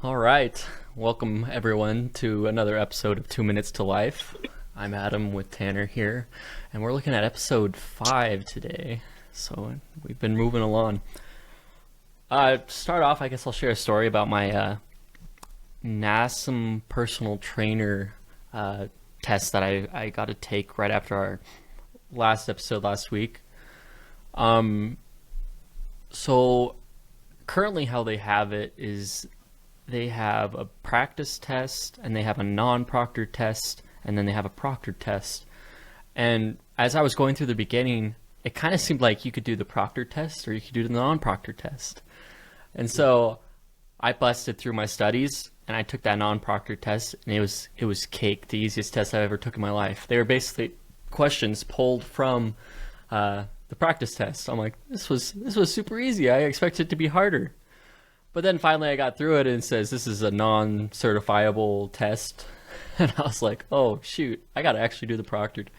All right. Welcome, everyone, to another episode of 2 Minutes to Life. I'm Adam with Tanner here, and we're looking at episode 5 today. So we've been moving along. To start off, I guess I'll share a story about my NASM personal trainer test that I got to take right after our last episode last week. So currently how they have it is they have a practice test and they have a non-proctored test and then they have a proctored test. And as I was going through the beginning, it kind of seemed like you could do the proctored test or you could do the non-proctored test. And so I busted through my studies and I took that non-proctored test, and it was cake, the easiest test I ever took in my life. They were basically questions pulled from the practice test. I'm like, this was super easy. I expected it to be harder. But then finally I got through it and it says this is a non-certifiable test. And I was like, oh shoot, I got to actually do the proctored.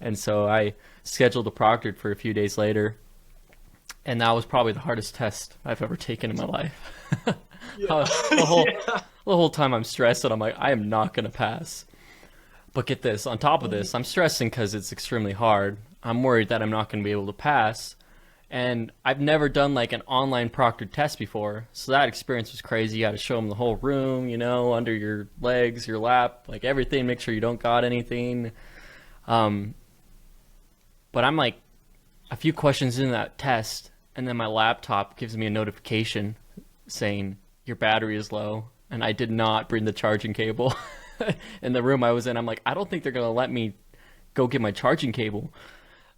And so I scheduled the proctored for a few days later. And that was probably the hardest test I've ever taken in my life. Yeah. The whole time I'm stressed and I'm like, I am not going to pass. But get this, on top of this, I'm stressing because it's extremely hard. I'm worried that I'm not going to be able to pass. And I've never done like an online proctored test before. So that experience was crazy. You got to show them the whole room, under your legs, your lap, like everything, make sure you don't got anything. But I'm like a few questions in that test, and then my laptop gives me a notification saying your battery is low. And I did not bring the charging cable in the room I was in. I'm like, I don't think they're going to let me go get my charging cable.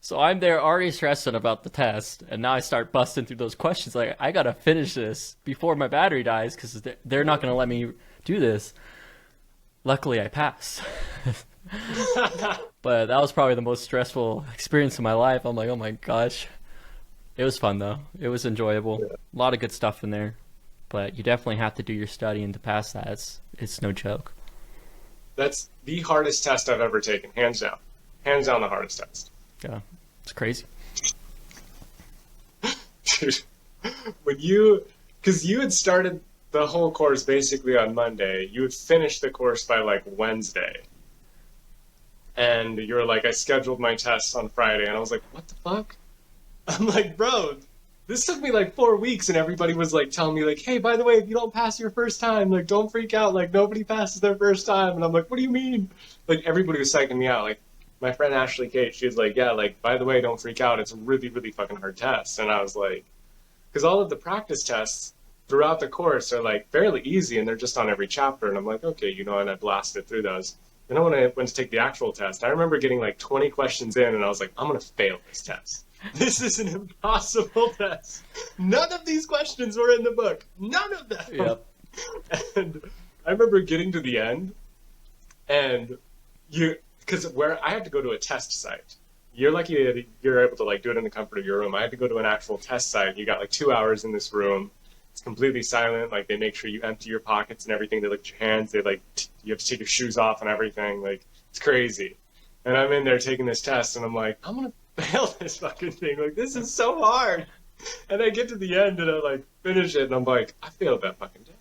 So I'm there already stressing about the test, and now I start busting through those questions. Like, I gotta finish this before my battery dies because they're not gonna let me do this. Luckily, I passed. But that was probably the most stressful experience of my life. I'm like, oh my gosh. It was fun though. It was enjoyable. Yeah. A lot of good stuff in there. But you definitely have to do your studying to pass that. It's no joke. That's the hardest test I've ever taken, hands down. Hands down the hardest test. Yeah, it's crazy. Dude, because you had started the whole course basically on Monday, you had finished the course by like Wednesday. And you were like, I scheduled my tests on Friday, and I was like, what the fuck? I'm like, bro, this took me like 4 weeks, and everybody was like telling me like, hey, by the way, if you don't pass your first time, like don't freak out, like nobody passes their first time. And I'm like, what do you mean? Like everybody was psyching me out. Like my friend Ashley Kate, she was like, yeah, like, by the way, don't freak out. It's a really, really fucking hard test. And I was like, because all of the practice tests throughout the course are like fairly easy and they're just on every chapter. And I'm like, okay, and I blasted through those. And then when I went to take the actual test, I remember getting like 20 questions in and I was like, I'm going to fail this test. This is an impossible test. None of these questions were in the book. None of them. Yep. And I remember getting to the end and because where I had to go to a test site. You're lucky you're able to like do it in the comfort of your room. I had to go to an actual test site. You got like 2 hours in this room. It's completely silent. Like they make sure you empty your pockets and everything. They look at your hands. They like you have to take your shoes off and everything. Like it's crazy. And I'm in there taking this test, and I'm like, I'm gonna fail this fucking thing. Like this is so hard. And I get to the end and I like finish it, and I'm like, I failed that fucking test.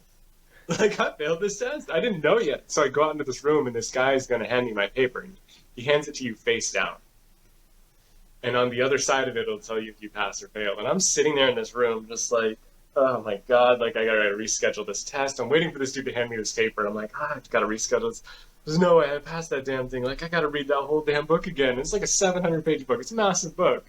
Like, I failed this test. I didn't know yet. So I go out into this room, and this guy's going to hand me my paper. And he hands it to you face down. And on the other side of it, it'll tell you if you pass or fail. And I'm sitting there in this room just like, oh, my God. Like, I got to reschedule this test. I'm waiting for this dude to hand me this paper. And I'm like, I've got to reschedule this. There's no way I passed that damn thing. Like, I got to read that whole damn book again. It's like a 700-page book. It's a massive book.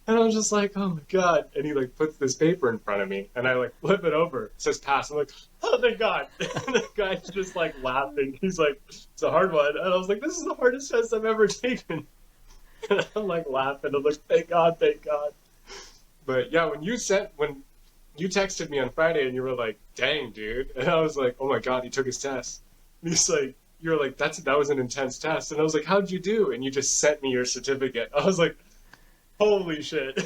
And I was just like, oh my God. And he like puts this paper in front of me and I like flip it over. It says pass. I'm like, oh thank God. And the guy's just like laughing. He's like, it's a hard one. And I was like, this is the hardest test I've ever taken. And I'm like laughing. I'm like, thank God, thank God. But yeah, when you texted me on Friday and you were like, dang dude. And I was like, oh my God, he took his test. And he's like, you were like, that was an intense test. And I was like, how'd you do? And you just sent me your certificate. I was like, holy shit.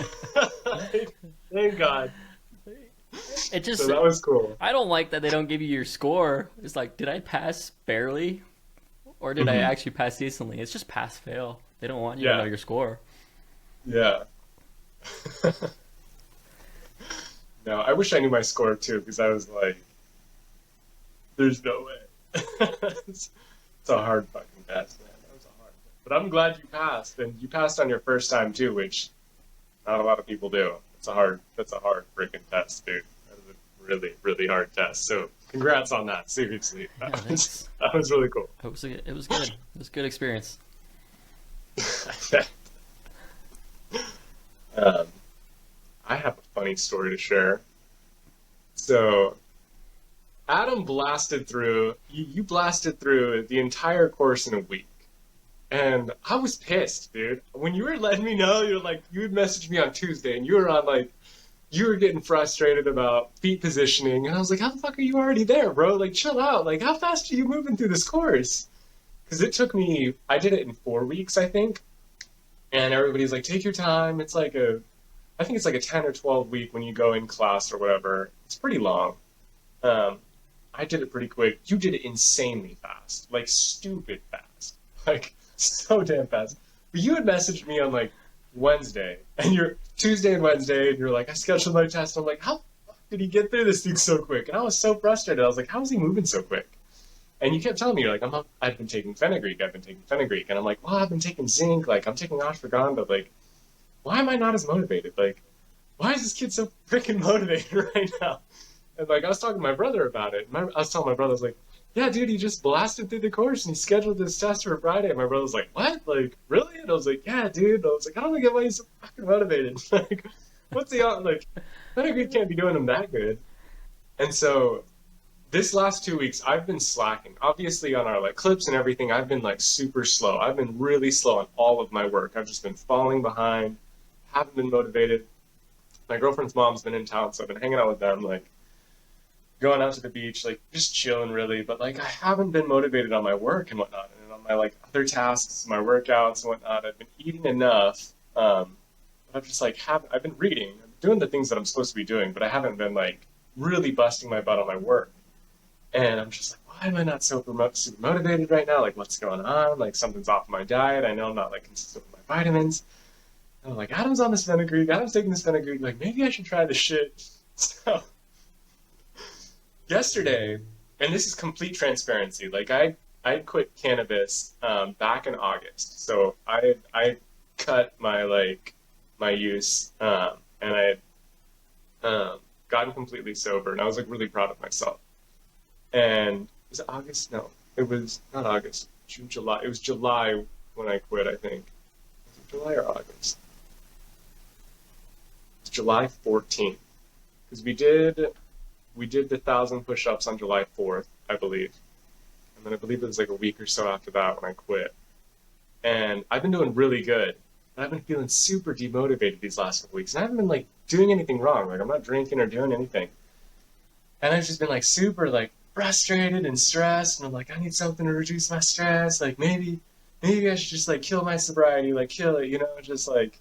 Thank God. It just So that was cool. I don't like that they don't give you your score. It's like, did I pass barely? Or did I Mhm. actually pass decently? It's just pass fail. They don't want you to Yeah. know your score. Yeah. No, I wish I knew my score too, because I was like, There's no way. It's a hard fucking test, man. That was a hard test. But I'm glad you passed, and you passed on your first time too, which not a lot of people do. That's a hard freaking test, dude. That is a really, really hard test. So congrats on that. Seriously, Yeah, thanks. that was really cool. It was good. It was a good experience. um, I have a funny story to share. So Adam blasted through. You blasted through the entire course in a week. And I was pissed, dude. When you were letting me know, you're like, you would message me on Tuesday, and you were on like, you were getting frustrated about feet positioning, and I was like, how the fuck are you already there, bro? Like, chill out. Like, how fast are you moving through this course? Because it took me, I did it in 4 weeks, I think. And everybody's like, take your time. I think it's like a 10 or 12 week when you go in class or whatever. It's pretty long. I did it pretty quick. You did it insanely fast, like stupid fast. Like, so damn fast. But you had messaged me on like Wednesday, and you're Tuesday and Wednesday, and you're like, I scheduled my test. I'm like, how the fuck did he get through this thing so quick? And I was so frustrated. I was like, how is he moving so quick? And you kept telling me, you're like, I've been taking Fenugreek, and I'm like, well, I've been taking zinc, like I'm taking ashwagandha, like, why am I not as motivated? Like, why is this kid so freaking motivated right now? And like, I was talking to my brother about it. I was telling my brother, I was like, yeah, dude, he just blasted through the course and he scheduled this test for Friday. And my brother was like, what? Like, really? And I was like, yeah, dude. And I was like, I don't get why he's so fucking motivated. Like, what's the, like, Fenugreek can't be doing him that good. And so this last 2 weeks, I've been slacking. Obviously, on our like clips and everything, I've been like super slow. I've been really slow on all of my work. I've just been falling behind, haven't been motivated. My girlfriend's mom's been in town, so I've been hanging out with them, like, going out to the beach, like just chilling really, but like I haven't been motivated on my work and whatnot, and on my like other tasks, my workouts and whatnot. I've been eating enough, but I've just like I've been reading, I'm doing the things that I'm supposed to be doing, but I haven't been like really busting my butt on my work. And I'm just like, why am I not super motivated right now? Like, what's going on? Like, something's off my diet. I know I'm not like consistent with my vitamins. And I'm like, Adam's on this Fenugreek. Adam's taking this Fenugreek. Like, maybe I should try this shit. So yesterday, and this is complete transparency, like I quit cannabis back in August. So I cut my use, and I had gotten completely sober, and I was like really proud of myself. And was it August? No, it was not August. June, July. It was July when I quit, I think. Was it July or August? It's July 14th, because we did the 1,000 push-ups on July 4th, I believe. And then I believe it was like a week or so after that when I quit. And I've been doing really good, but I've been feeling super demotivated these last couple weeks. And I haven't been like doing anything wrong. Like I'm not drinking or doing anything. And I've just been like super like frustrated and stressed. And I'm like, I need something to reduce my stress. Like maybe I should just like kill my sobriety, like kill it, you know, just like,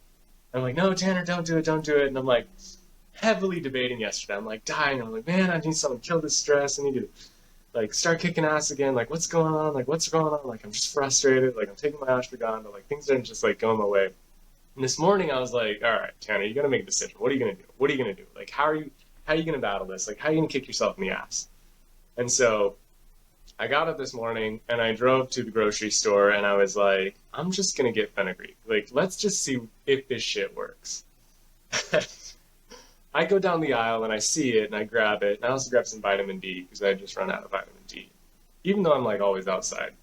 I'm like, no, Tanner, don't do it. And I'm like, heavily debating yesterday. I'm like dying. I'm like, man, I need something to kill this stress. I need to like start kicking ass again. Like, what's going on? Like, I'm just frustrated. Like, I'm taking my ashwagandha. Like, things aren't just like going my way. And this morning I was like, all right, Tanner, you got to make a decision. What are you going to do? Like, how are you going to battle this? Like, how are you going to kick yourself in the ass? And so I got up this morning and I drove to the grocery store and I was like, I'm just going to get Fenugreek. Like, let's just see if this shit works. I go down the aisle and I see it and I grab it. And I also grab some vitamin D because I had just run out of vitamin D, even though I'm like always outside.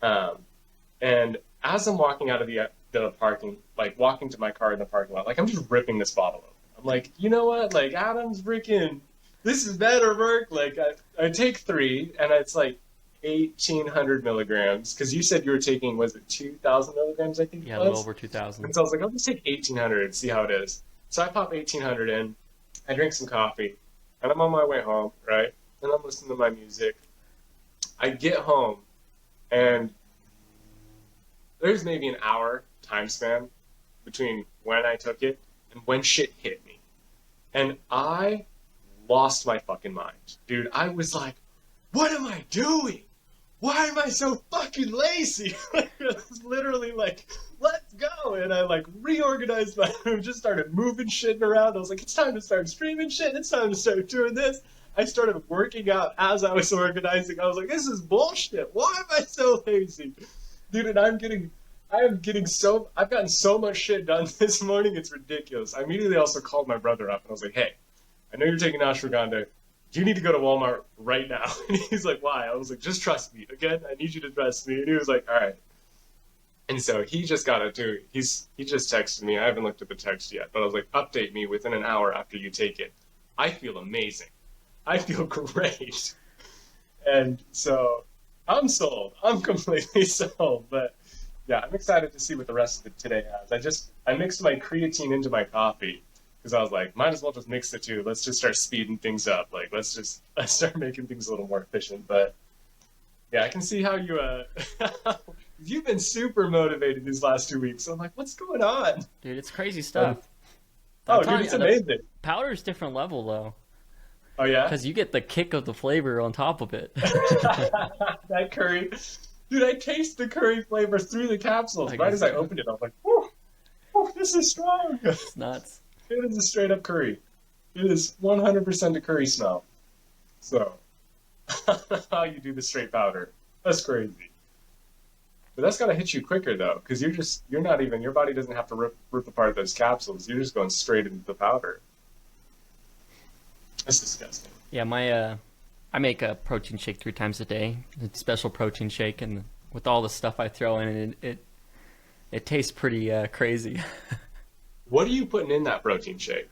And as I'm walking out of the parking, like walking to my car in the parking lot, like I'm just ripping this bottle open. I'm like, you know what? Like Adam's freaking, this is better work. Like I take 3 and it's like 1,800 milligrams. Because you said you were taking, was it 2,000 milligrams? I think. Yeah, a little over 2,000. And so I was like, I'll just take 1,800 and see how it is. So I pop 1,800 in. I drink some coffee, and I'm on my way home, right? And I'm listening to my music. I get home, and there's maybe an hour time span between when I took it and when shit hit me. And I lost my fucking mind. Dude, I was like, what am I doing? Why am I so fucking lazy? Like, it was literally like, let's go. And I like reorganized my room, just started moving shit around. I was like, it's time to start streaming shit. It's time to start doing this. I started working out as I was organizing. I was like, this is bullshit. Why am I so lazy? Dude, and I've gotten so much shit done this morning, it's ridiculous. I immediately also called my brother up and I was like, hey, I know you're taking ashwagandha. You need to go to Walmart right now. And he's like, why? I was like, just trust me. Again, I need you to trust me. And he was like, all right. And so he just got it too. He just texted me. I haven't looked at the text yet, but I was like, update me within an hour after you take it. I feel amazing. I feel great. And so I'm sold. I'm completely sold. But yeah, I'm excited to see what the rest of today has. I mixed my creatine into my coffee because I was like, might as well just mix the two. Let's just start speeding things up. Like, let's start making things a little more efficient. But yeah, I can see how you've been super motivated these last 2 weeks. So I'm like, what's going on? Dude, it's crazy stuff. Dude, it's amazing. Powder's different level though. Oh yeah? Because you get the kick of the flavor on top of it. That curry. Dude, I taste the curry flavor through the capsules. Right as I opened it, I was like, whew, this is strong. It's nuts. It is a straight up curry. It is 100% a curry smell. So, how you do the straight powder. That's crazy. But that's got to hit you quicker though, because your body doesn't have to rip apart those capsules. You're just going straight into the powder. That's disgusting. Yeah, I make a protein shake 3 times a day. It's a special protein shake, and with all the stuff I throw in it tastes pretty crazy. What are you putting in that protein shake?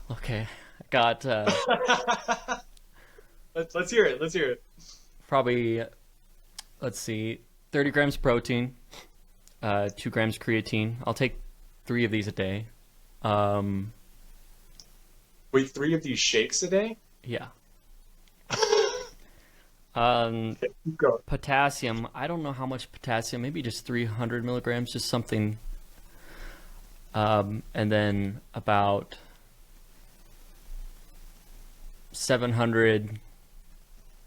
Okay, I got let's hear it. Let's hear it. Probably, let's see, 30 grams protein, 2 grams creatine. I'll take 3 of these a day. Wait, 3 of these shakes a day? Yeah. Go. Potassium. I don't know how much potassium. Maybe just 300 milligrams, just something. And then about 700,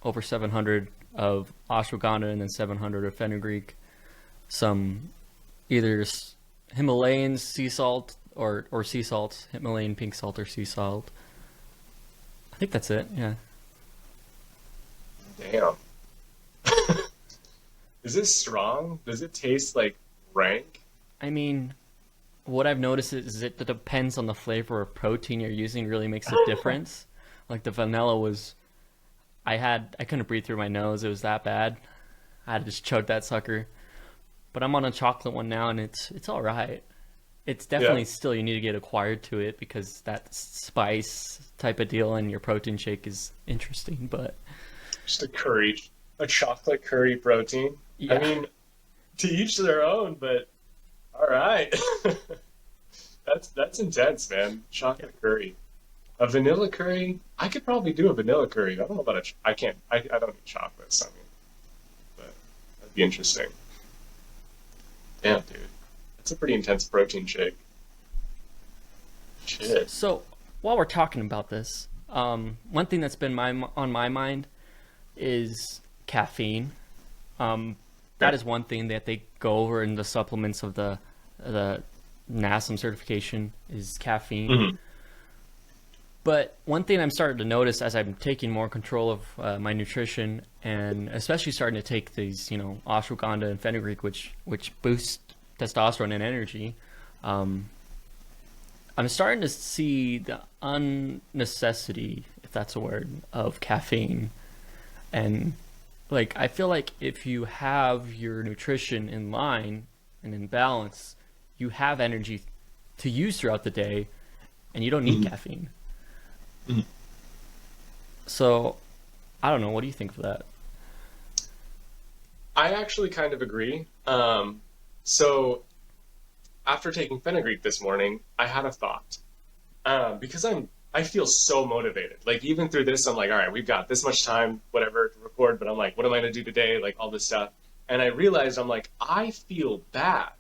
over 700 of ashwagandha, and then 700 of fenugreek. Some either Himalayan sea salt or sea salt, Himalayan pink salt or sea salt. I think that's it. Yeah. Damn. Is it strong? Does it taste like rank? I mean, what I've noticed is it depends on the flavor of protein you're using really makes a difference. Like the vanilla was, I couldn't breathe through my nose. It was that bad. I had to just chug that sucker. But I'm on a chocolate one now, and it's all right. It's definitely still, you need to get acquired to it because that spice type of deal in your protein shake is interesting, but just a chocolate curry protein. Yeah. I mean, to each their own, but all right. That's intense, man. Chocolate curry. A vanilla curry, I could probably do a vanilla curry. I don't know about I don't eat chocolate, so I mean, but that'd be interesting. Damn, dude. That's a pretty intense protein shake. Shit. So, while we're talking about this, one thing that's been on my mind is caffeine. That is one thing that they go over in the supplements of the NASM certification is caffeine. Mm-hmm. But one thing I'm starting to notice as I'm taking more control of my nutrition, and especially starting to take these, ashwagandha and fenugreek, which boost testosterone and energy, I'm starting to see the unnecessity, if that's a word, of caffeine. And I feel like if you have your nutrition in line and in balance, you have energy to use throughout the day, and you don't need caffeine. Mm-hmm. So, I don't know. What do you think of that? I actually kind of agree. So, after taking fenugreek this morning, I had a thought. Because I feel so motivated. Even through this, I'm like, all right, we've got this much time, whatever, to record, but I'm like, what am I going to do today? All this stuff. And I realized, I'm like, I feel bad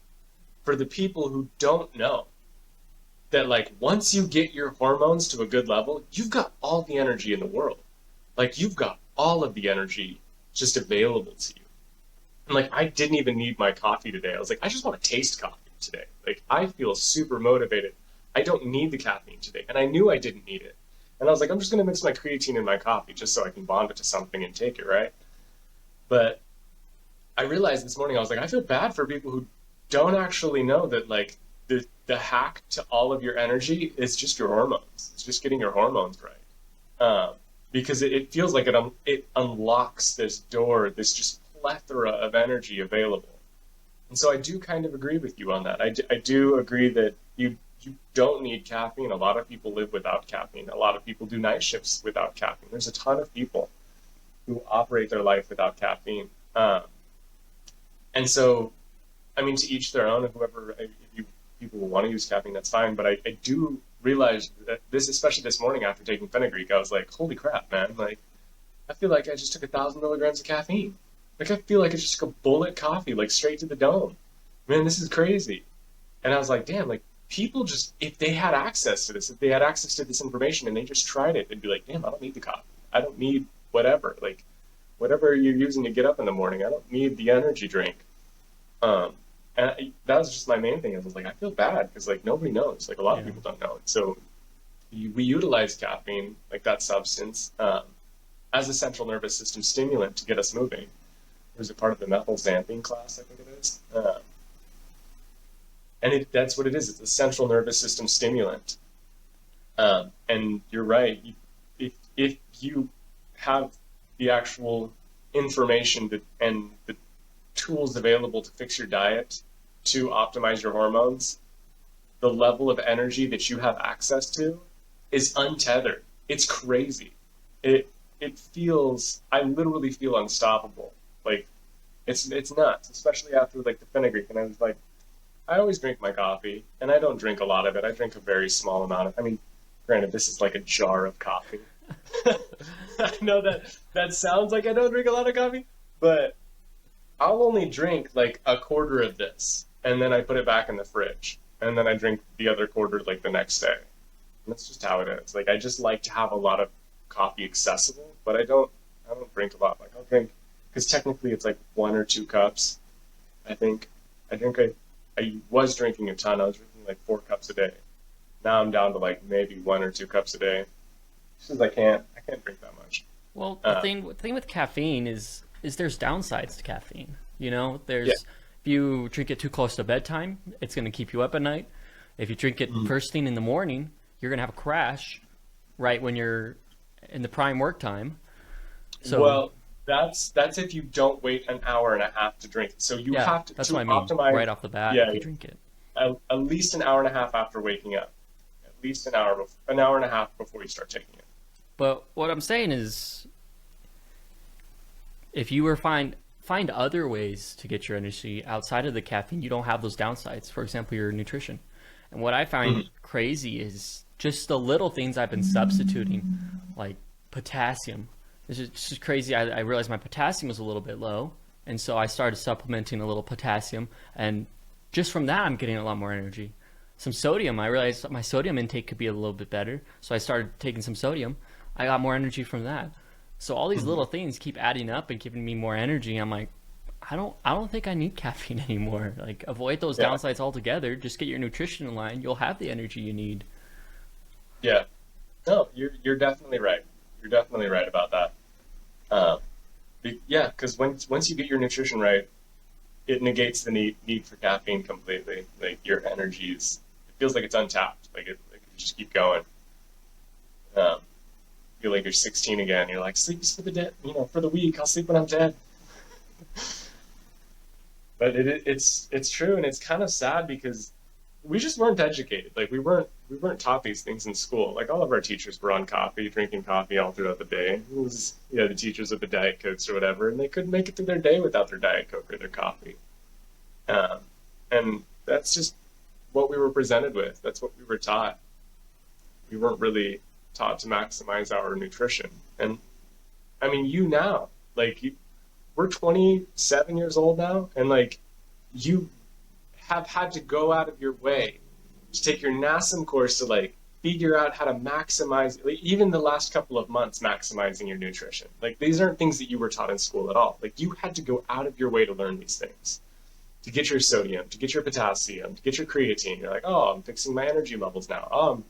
for the people who don't know that, once you get your hormones to a good level, you've got all the energy in the world. You've got all of the energy just available to you. And, I didn't even need my coffee today. I was like, I just want to taste coffee today. I feel super motivated. I don't need the caffeine today. And I knew I didn't need it. And I was like, I'm just going to mix my creatine in my coffee just so I can bond it to something and take it, right? But I realized this morning, I was like, I feel bad for people who don't actually know that like the hack to all of your energy is just your hormones. It's just getting your hormones right. Because it feels like it unlocks this door, this just plethora of energy available. And so I do kind of agree with you on that. I do agree that you don't need caffeine. A lot of people live without caffeine. A lot of people do night shifts without caffeine. There's a ton of people who operate their life without caffeine. And so, I mean, to each their own. If people want to use caffeine, that's fine. But I do realize that this, especially this morning after taking Fenugreek, I was like, holy crap, man! Like, I feel like I just took 1,000 milligrams of caffeine. Like, I feel like I just took a bullet coffee, like straight to the dome. Man, this is crazy. And I was like, damn, like people just, if they had access to this, if they had access to this information and they just tried it, they'd be like, damn, I don't need the coffee. I don't need whatever. Like, whatever you're using to get up in the morning, I don't need the energy drink. That was just my main thing. I was like, I feel bad because like nobody knows. Like a lot of people don't know it. So we utilize caffeine, like that substance, as a central nervous system stimulant to get us moving. It was a part of the methylxanthine class, I think it is. And that's what it is. It's a central nervous system stimulant. And you're right. If you have the actual information and the tools available to fix your diet to optimize your hormones, the level of energy that you have access to is untethered. It's crazy. It feels, I literally feel unstoppable. Like it's nuts, especially after like the Fenugreek. And I was like, I always drink my coffee and I don't drink a lot of it. I drink a very small amount of, I mean, granted, this is like a jar of coffee. I know that sounds like I don't drink a lot of coffee, but I'll only drink like a quarter of this and then I put it back in the fridge and then I drink the other quarter like the next day. And that's just how it is. Like I just like to have a lot of coffee accessible, but I don't drink a lot. Like I'll drink, because technically it's like 1 or 2 cups. I think I was drinking a ton. I was drinking like 4 cups a day. Now I'm down to like maybe 1 or 2 cups a day. Just I can't drink that much. Well, the thing with caffeine is there's downsides to caffeine. You know, there's if you drink it too close to bedtime, it's going to keep you up at night. If you drink it first thing in the morning, you're going to have a crash right when you're in the prime work time. So, well, that's if you don't wait an hour and a half to drink it. So you have to, that's to what I mean, optimize right off the bat if you drink it. At least an hour and a half after waking up. At least an hour and a half before you start taking it. But what I'm saying is, if you were find other ways to get your energy outside of the caffeine, you don't have those downsides. For example, your nutrition. And what I find crazy is just the little things I've been substituting, like potassium. It's just crazy. I realized my potassium was a little bit low, and so I started supplementing a little potassium, and just from that, I'm getting a lot more energy. Some sodium, I realized my sodium intake could be a little bit better, so I started taking some sodium. I got more energy from that. So all these little things keep adding up and giving me more energy. I'm like, I don't think I need caffeine anymore. Like, avoid those downsides altogether. Just get your nutrition in line. You'll have the energy you need. Yeah. No, you're definitely right. You're definitely right about that. Yeah, because once you get your nutrition right, it negates the need for caffeine completely. Like your energy it feels like it's untapped. Like you just keep going. Feel like you're 16 again. You're like, sleep is for the dead. You know, for the week. I'll sleep when I'm dead. But it's true, and it's kind of sad because we just weren't educated. Like we weren't taught these things in school. Like all of our teachers were on coffee, drinking coffee all throughout the day. It was the teachers with the Diet Cokes or whatever, and they couldn't make it through their day without their Diet Coke or their coffee. And that's just what we were presented with. That's what we were taught. We weren't really taught to maximize our nutrition. And I mean, we're 27 years old now, and like you have had to go out of your way to take your NASM course to like figure out how to maximize, like, even the last couple of months, maximizing your nutrition. Like these aren't things that you were taught in school at all. Like you had to go out of your way to learn these things, to get your sodium, to get your potassium, to get your creatine. You're like, oh, I'm fixing my energy levels now. Oh, I'm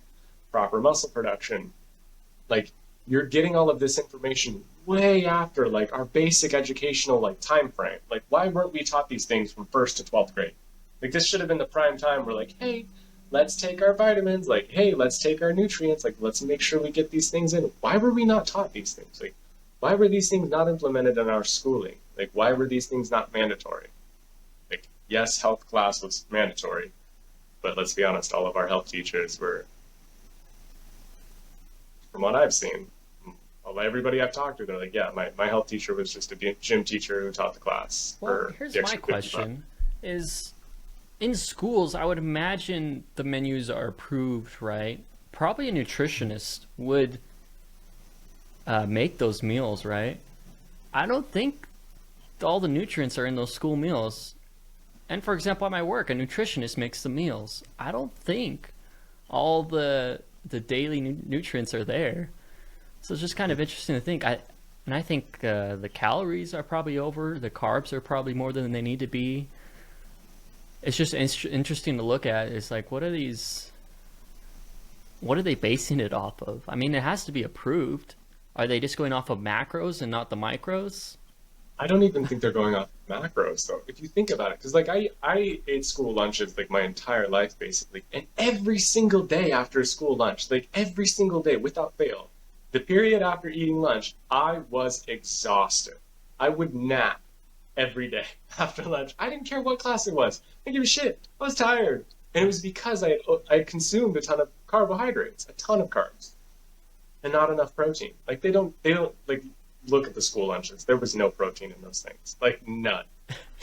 proper muscle production. Like, you're getting all of this information way after like our basic educational like time frame. Like, why weren't we taught these things from first to 12th grade? Like, this should have been the prime time where like, hey, let's take our vitamins, like, hey, let's take our nutrients, like, let's make sure we get these things in. Why were we not taught these things? Like, why were these things not implemented in our schooling? Like, why were these things not mandatory? Like, yes, health class was mandatory, but let's be honest, all of our health teachers were, from what I've seen, everybody I've talked to, they're like, yeah, my health teacher was just a gym teacher who taught the class. Well, here's my question: is in schools, I would imagine the menus are approved, right? Probably a nutritionist would make those meals, right? I don't think all the nutrients are in those school meals. And for example, at my work, a nutritionist makes the meals. I don't think all the daily nutrients are there. So it's just kind of interesting to think. I think the calories are probably over. The carbs are probably more than they need to be. It's just interesting to look at. It's like, what are they basing it off of? I mean, it has to be approved. Are they just going off of macros and not the micros? I don't even think they're going off macros though. If you think about it, because like I ate school lunches like my entire life basically, and every single day after school lunch, like every single day without fail, the period after eating lunch, I was exhausted. I would nap every day after lunch. I didn't care what class it was. I didn't give a shit. I was tired, and it was because I had consumed a ton of carbohydrates, a ton of carbs, and not enough protein. Like they don't like. Look at the school lunches. There was no protein in those things. Like, none.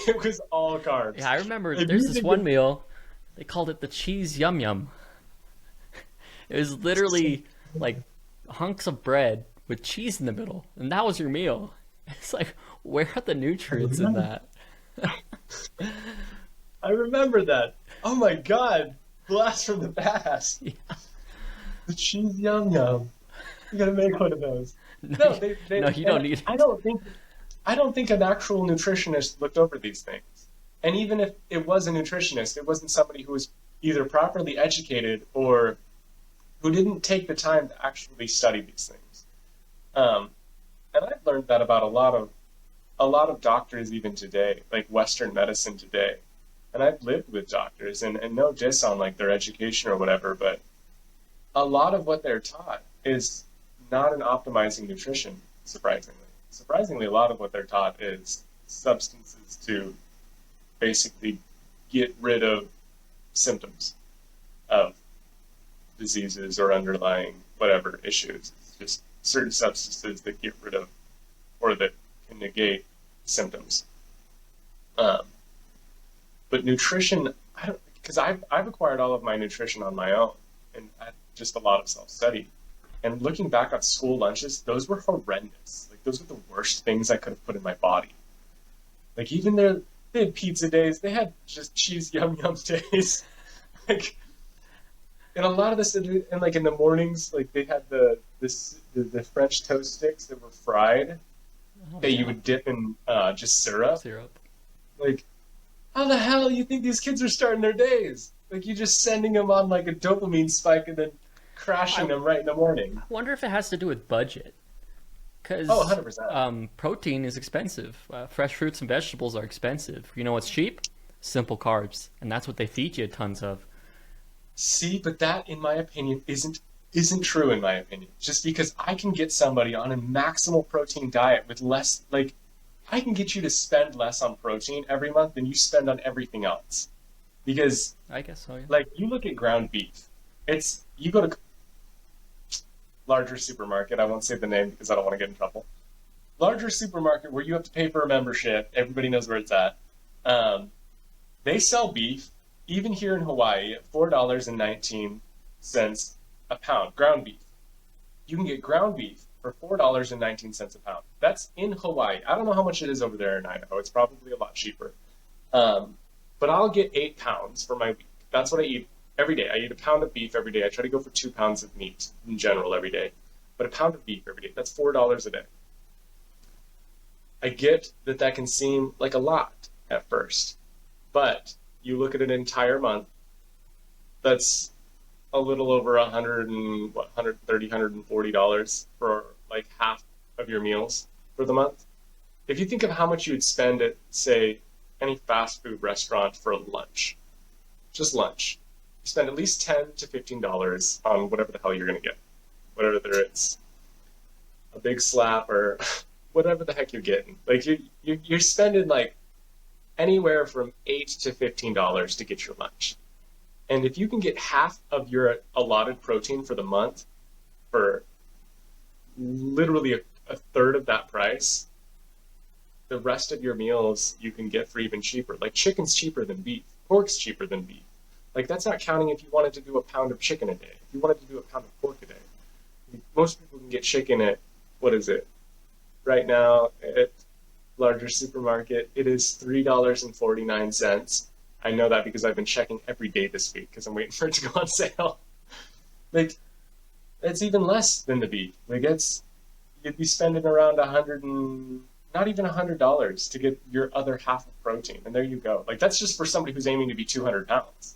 It was all carbs. Yeah, I remember there's this one meal, they called it the cheese yum yum. It was literally like hunks of bread with cheese in the middle, and that was your meal. It's like, where are the nutrients in that? I remember that. Oh my god. Blast from the past. Yeah. The cheese yum yum. You gotta make one of those. No, no, you don't need it. I don't think an actual nutritionist looked over these things. And even if it was a nutritionist, it wasn't somebody who was either properly educated or who didn't take the time to actually study these things. And I've learned that about a lot of doctors even today, like Western medicine today. And I've lived with doctors, and no diss on like their education or whatever, but a lot of what they're taught is not in optimizing nutrition, surprisingly. Surprisingly, a lot of what they're taught is substances to basically get rid of symptoms of diseases or underlying whatever issues. It's just certain substances that get rid of or that can negate symptoms. But nutrition, because I've acquired all of my nutrition on my own, and just a lot of self-study. And looking back on school lunches, those were horrendous. Like, those were the worst things I could have put in my body. Like, even they had pizza days, they had just cheese yum yum days. Like, and a lot of this, and like in the mornings, like they had the French toast sticks that were fried that you would dip in just syrup. Like, how the hell you think these kids are starting their days? Like, you're just sending them on like a dopamine spike and then crashing them right in the morning. I wonder if it has to do with budget. Because 100%. Protein is expensive. Fresh fruits and vegetables are expensive. You know what's cheap? Simple carbs. And that's what they feed you tons of. See, but that, in my opinion, isn't true, in my opinion. Just because I can get somebody on a maximal protein diet with less, like, I can get you to spend less on protein every month than you spend on everything else. Because, I guess so, yeah. Like, you look at ground beef. You go to larger supermarket, I won't say the name because I don't want to get in trouble. Larger supermarket where you have to pay for a membership, everybody knows where it's at. They sell beef, even here in Hawaii, at $4.19 a pound, ground beef. You can get ground beef for $4.19 a pound. That's in Hawaii. I don't know how much it is over there in Idaho. It's probably a lot cheaper. But I'll get 8 pounds for my week. That's what I eat every day. I eat a pound of beef every day. I try to go for 2 pounds of meat in general every day. But a pound of beef every day, that's $4 a day. I get that can seem like a lot at first. But you look at an entire month, that's a little over 130, $140 for like half of your meals for the month. If you think of how much you would spend at, say, any fast food restaurant for lunch, just lunch, you spend at least $10 to $15 on whatever the hell you're gonna get, whatever there is, a big slap or whatever the heck you're getting. Like you're spending like anywhere from $8 to $15 to get your lunch. And if you can get half of your allotted protein for the month for literally a third of that price, the rest of your meals you can get for even cheaper. Like chicken's cheaper than beef, pork's cheaper than beef. Like that's not counting if you wanted to do a pound of chicken a day. If you wanted to do a pound of pork a day, most people can get chicken at, what is it? Right now at larger supermarket, it is $3.49. I know that because I've been checking every day this week because I'm waiting for it to go on sale. Like, it's even less than the beef. Like, you'd be spending around not even $100 to get your other half of protein, and there you go. Like, that's just for somebody who's aiming to be 200 pounds.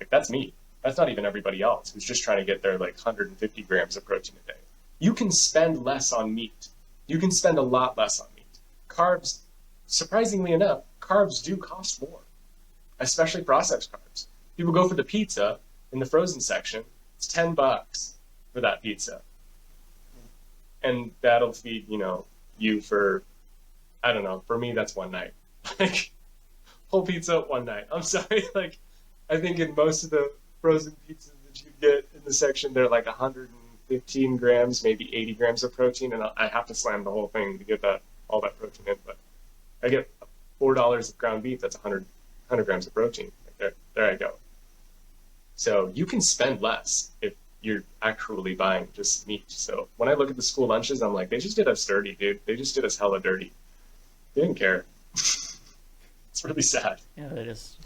Like, that's me. That's not even everybody else who's just trying to get their like 150 grams of protein a day. You can spend less on meat. You can spend a lot less on meat. Carbs, surprisingly enough, carbs do cost more, especially processed carbs. People go for the pizza in the frozen section. It's $10 for that pizza, and that'll feed you for, I don't know. For me, that's one night. Like whole pizza one night. I'm sorry. Like I think in most of the frozen pizzas that you get in the section, they're like 115 grams, maybe 80 grams of protein, and I have to slam the whole thing to get all that protein in. But I get $4 of ground beef. That's 100 grams of protein. Like there I go. So you can spend less if you're actually buying just meat. So when I look at the school lunches, I'm like, they just did us dirty, dude. They just did us hella dirty. They didn't care. It's really sad. Yeah, they just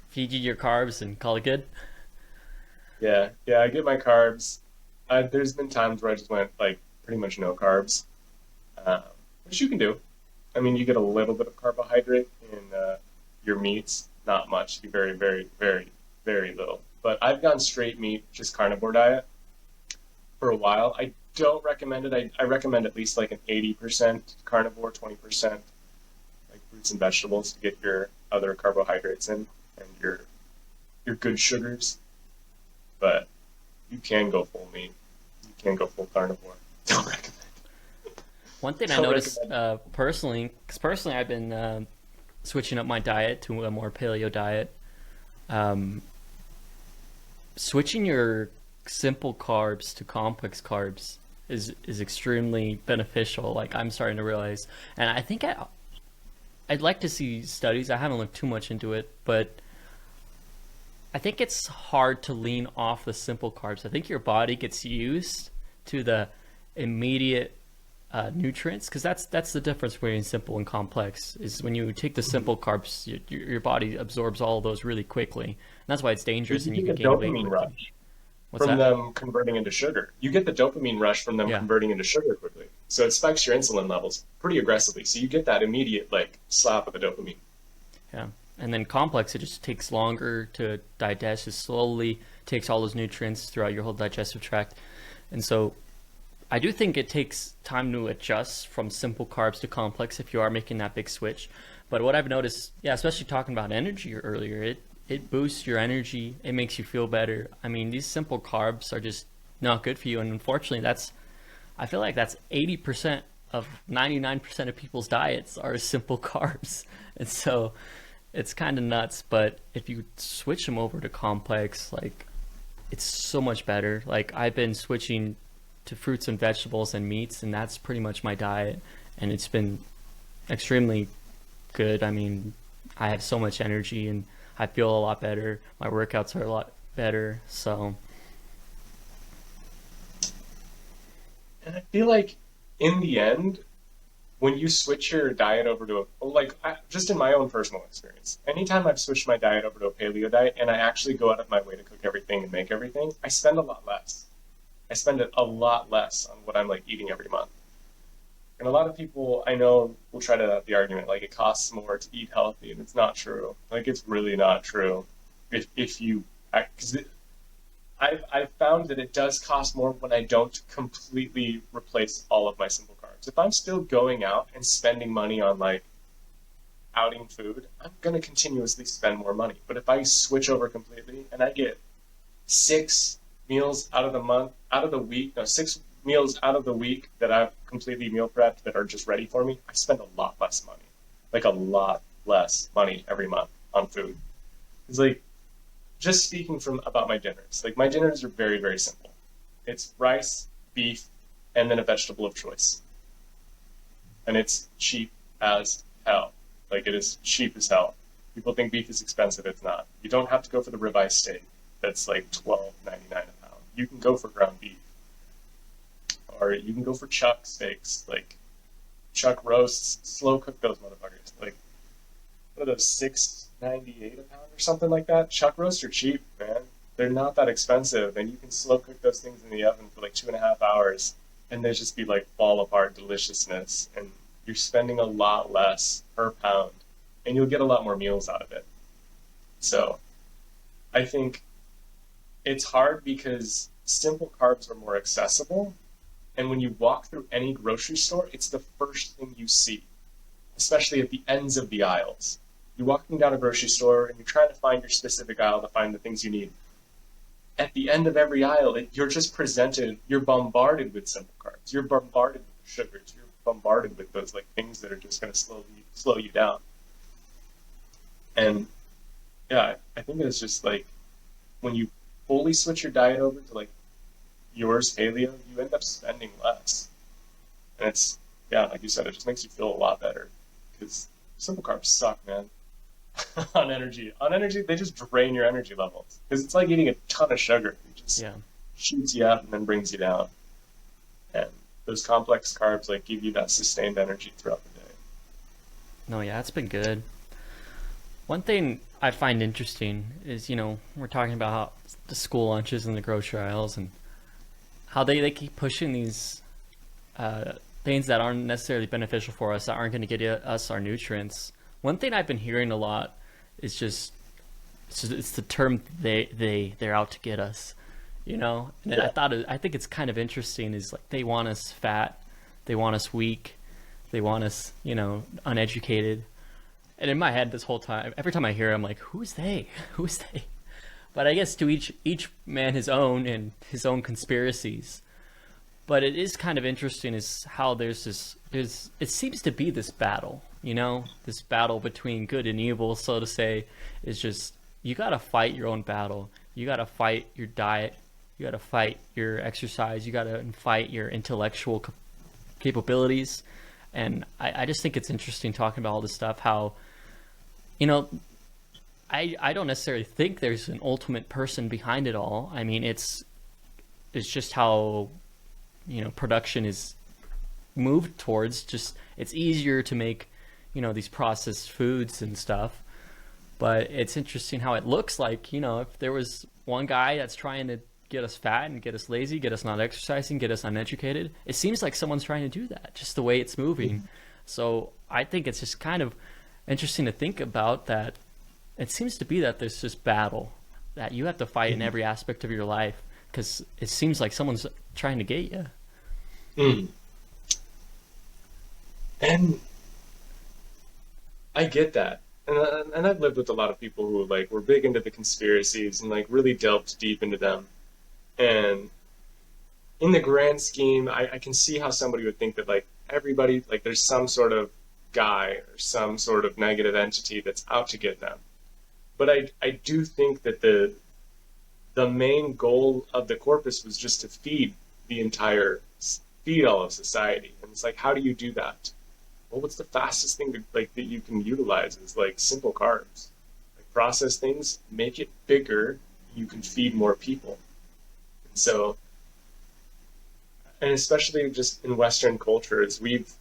feed you your carbs and call it good. Yeah, I get my carbs. There's been times where I just went like pretty much no carbs, which you can do. I mean, you get a little bit of carbohydrate in your meats, not much, very, very, very, very little. But I've gone straight meat, just carnivore diet for a while. I don't recommend it. I recommend at least like an 80% carnivore, 20% like fruits and vegetables to get your other carbohydrates in and your good sugars. But you can go full meat. You can go full carnivore. Don't recommend. One thing I noticed personally, because personally I've been switching up my diet to a more paleo diet. Switching your simple carbs to complex carbs is extremely beneficial. Like I'm starting to realize, and I think I'd like to see studies. I haven't looked too much into it, but I think it's hard to lean off the simple carbs. I think your body gets used to the immediate nutrients, because that's the difference between simple and complex. Is when you take the simple carbs, your body absorbs all of those really quickly, and that's why it's dangerous. And you get can the gain weight dopamine quickly. rush What's from that? them converting into sugar. You get the dopamine rush from them Yeah. converting into sugar quickly. So it spikes your insulin levels pretty aggressively. So you get that immediate like slap of the dopamine. Yeah. And then complex, it just takes longer to digest. It slowly takes all those nutrients throughout your whole digestive tract. And so I do think it takes time to adjust from simple carbs to complex if you are making that big switch. But what I've noticed, yeah, especially talking about energy earlier, it boosts your energy. It makes you feel better. I mean, these simple carbs are just not good for you. And unfortunately, I feel like that's 80% of 99% of people's diets are simple carbs. And so it's kind of nuts. But if you switch them over to complex, like it's so much better. Like I've been switching to fruits and vegetables and meats, and that's pretty much my diet. And it's been extremely good. I mean, I have so much energy and I feel a lot better. My workouts are a lot better. So, And I feel like in the end, when you switch your diet over to just in my own personal experience, anytime I've switched my diet over to a paleo diet and I actually go out of my way to cook everything and make everything, I spend a lot less. I spend a lot less on what I'm like eating every month. And a lot of people I know will try to have the argument like it costs more to eat healthy, and it's not true. Like it's really not true. If you, because I've found that it does cost more when I don't completely replace all of my simple carbs. If I'm still going out and spending money on like outing food, I'm gonna continuously spend more money. But if I switch over completely and I get 6 meals out of the month, out of the week, no, 6 meals out of the week that I've completely meal prepped that are just ready for me, I spend a lot less money, like a lot less money every month on food. It's like just speaking from about my dinners. Like my dinners are very, very simple. It's rice, beef, and then a vegetable of choice. And it's cheap as hell. Like it is cheap as hell. People think beef is expensive. It's not. You don't have to go for the ribeye steak. That's like $12.99 a pound. You can go for ground beef, or you can go for chuck steaks, like chuck roasts. Slow cook those motherfuckers. Like what are those, $6.98 a pound or something like that? Chuck roasts are cheap, man. They're not that expensive, and you can slow cook those things in the oven for like 2.5 hours, and they just be like fall apart deliciousness. And you're spending a lot less per pound, and you'll get a lot more meals out of it. So I think it's hard because simple carbs are more accessible, and when you walk through any grocery store, it's the first thing you see, especially at the ends of the aisles. You're walking down a grocery store and you're trying to find your specific aisle to find the things you need. At the end of every aisle, you're just presented, you're bombarded with simple carbs. You're bombarded with sugars. You're bombarded with those like things that are just going to slow you down. And yeah, I think it's just like when you fully switch your diet over to like yours, paleo, you end up spending less. And it's, yeah, like you said, it just makes you feel a lot better because simple carbs suck, man. On energy, they just drain your energy levels because it's like eating a ton of sugar. It just shoots you up and then brings you down. And those complex carbs like give you that sustained energy throughout the day. No, yeah, it's been good. One thing I find interesting is, we're talking about how the school lunches and the grocery aisles and how they keep pushing these things that aren't necessarily beneficial for us, that aren't going to get us our nutrients. One thing I've been hearing a lot is it's the term they're out to get us, And Yeah. I think it's kind of interesting is like they want us fat, they want us weak, they want us, uneducated. And in my head this whole time, every time I hear it, I'm like, who's they? Who's they? But I guess to each man his own and his own conspiracies. But it is kind of interesting is how it seems to be this battle, this battle between good and evil, so to say, is just, you got to fight your own battle. You got to fight your diet. You got to fight your exercise. You got to fight your intellectual capabilities. And I just think it's interesting talking about all this stuff, how, I don't necessarily think there's an ultimate person behind it all. I mean, it's just how, production is moved towards. Just it's easier to make, these processed foods and stuff. But it's interesting how it looks like, if there was one guy that's trying to get us fat and get us lazy, get us not exercising, get us uneducated, it seems like someone's trying to do that, just the way it's moving. So I think it's just kind of interesting to think about that. It seems to be that there's this battle that you have to fight in every aspect of your life, because it seems like someone's trying to get you. Mm. And I get that. And I've lived with a lot of people who like were big into the conspiracies and like really delved deep into them. And in the grand scheme, I can see how somebody would think that like everybody, like there's some sort of guy or some sort of negative entity that's out to get them. But I do think that the main goal of the corpus was just to feed all of society. And it's like, how do you do that? Well, what's the fastest thing that you can utilize is like simple carbs. Like process things, make it bigger, you can feed more people. And so, and especially just in Western cultures, we've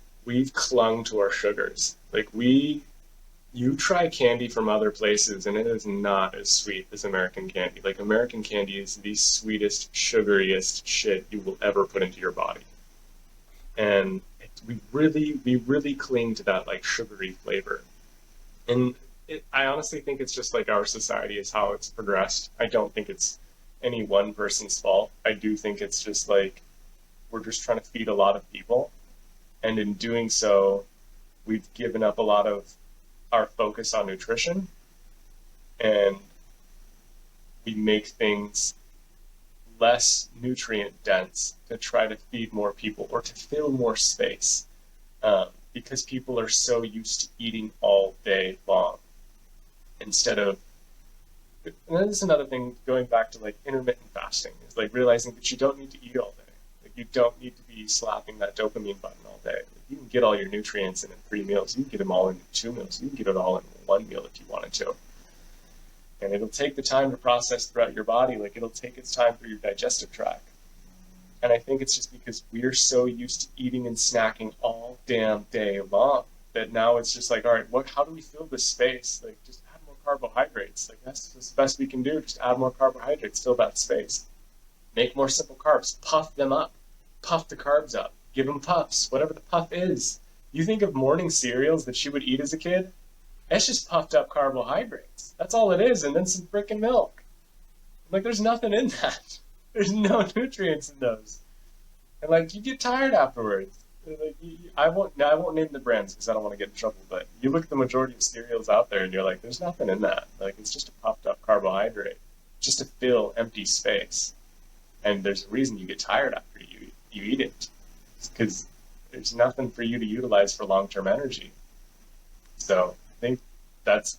clung to our sugars. Like you try candy from other places and it is not as sweet as American candy. Like American candy is the sweetest, sugariest shit you will ever put into your body. And we really cling to that like sugary flavor. And I honestly think it's just like our society is how it's progressed. I don't think it's any one person's fault. I do think it's just like we're just trying to feed a lot of people, and in doing so, we've given up a lot of our focus on nutrition, and we make things less nutrient dense to try to feed more people or to fill more space, because people are so used to eating all day long instead of. And then there's another thing, going back to like intermittent fasting, is like realizing that you don't need to eat all day. Like you don't need to be slapping that dopamine button all day. Like, you can get all your nutrients in 3 meals. You can get them all in 2 meals. You can get it all in 1 meal if you wanted to. And it'll take the time to process throughout your body. Like it'll take its time through your digestive tract. And I think it's just because we're so used to eating and snacking all damn day long that now it's just like, all right, how do we fill this space? Like just add more carbohydrates. Like that's the best we can do. Just add more carbohydrates, fill that space. Make more simple carbs, puff them up, puff the carbs up, give them puffs, whatever the puff is. You think of morning cereals that she would eat as a kid? It's just puffed up carbohydrates. That's all it is, and then some freaking milk. Like there's nothing in that. There's no nutrients in those, and like you get tired afterwards. Like I won't name the brands because I don't want to get in trouble. But you look at the majority of cereals out there, and you're like, there's nothing in that. Like it's just a puffed up carbohydrate, just to fill empty space. And there's a reason you get tired after you eat it, because there's nothing for you to utilize for long term energy. So I think that's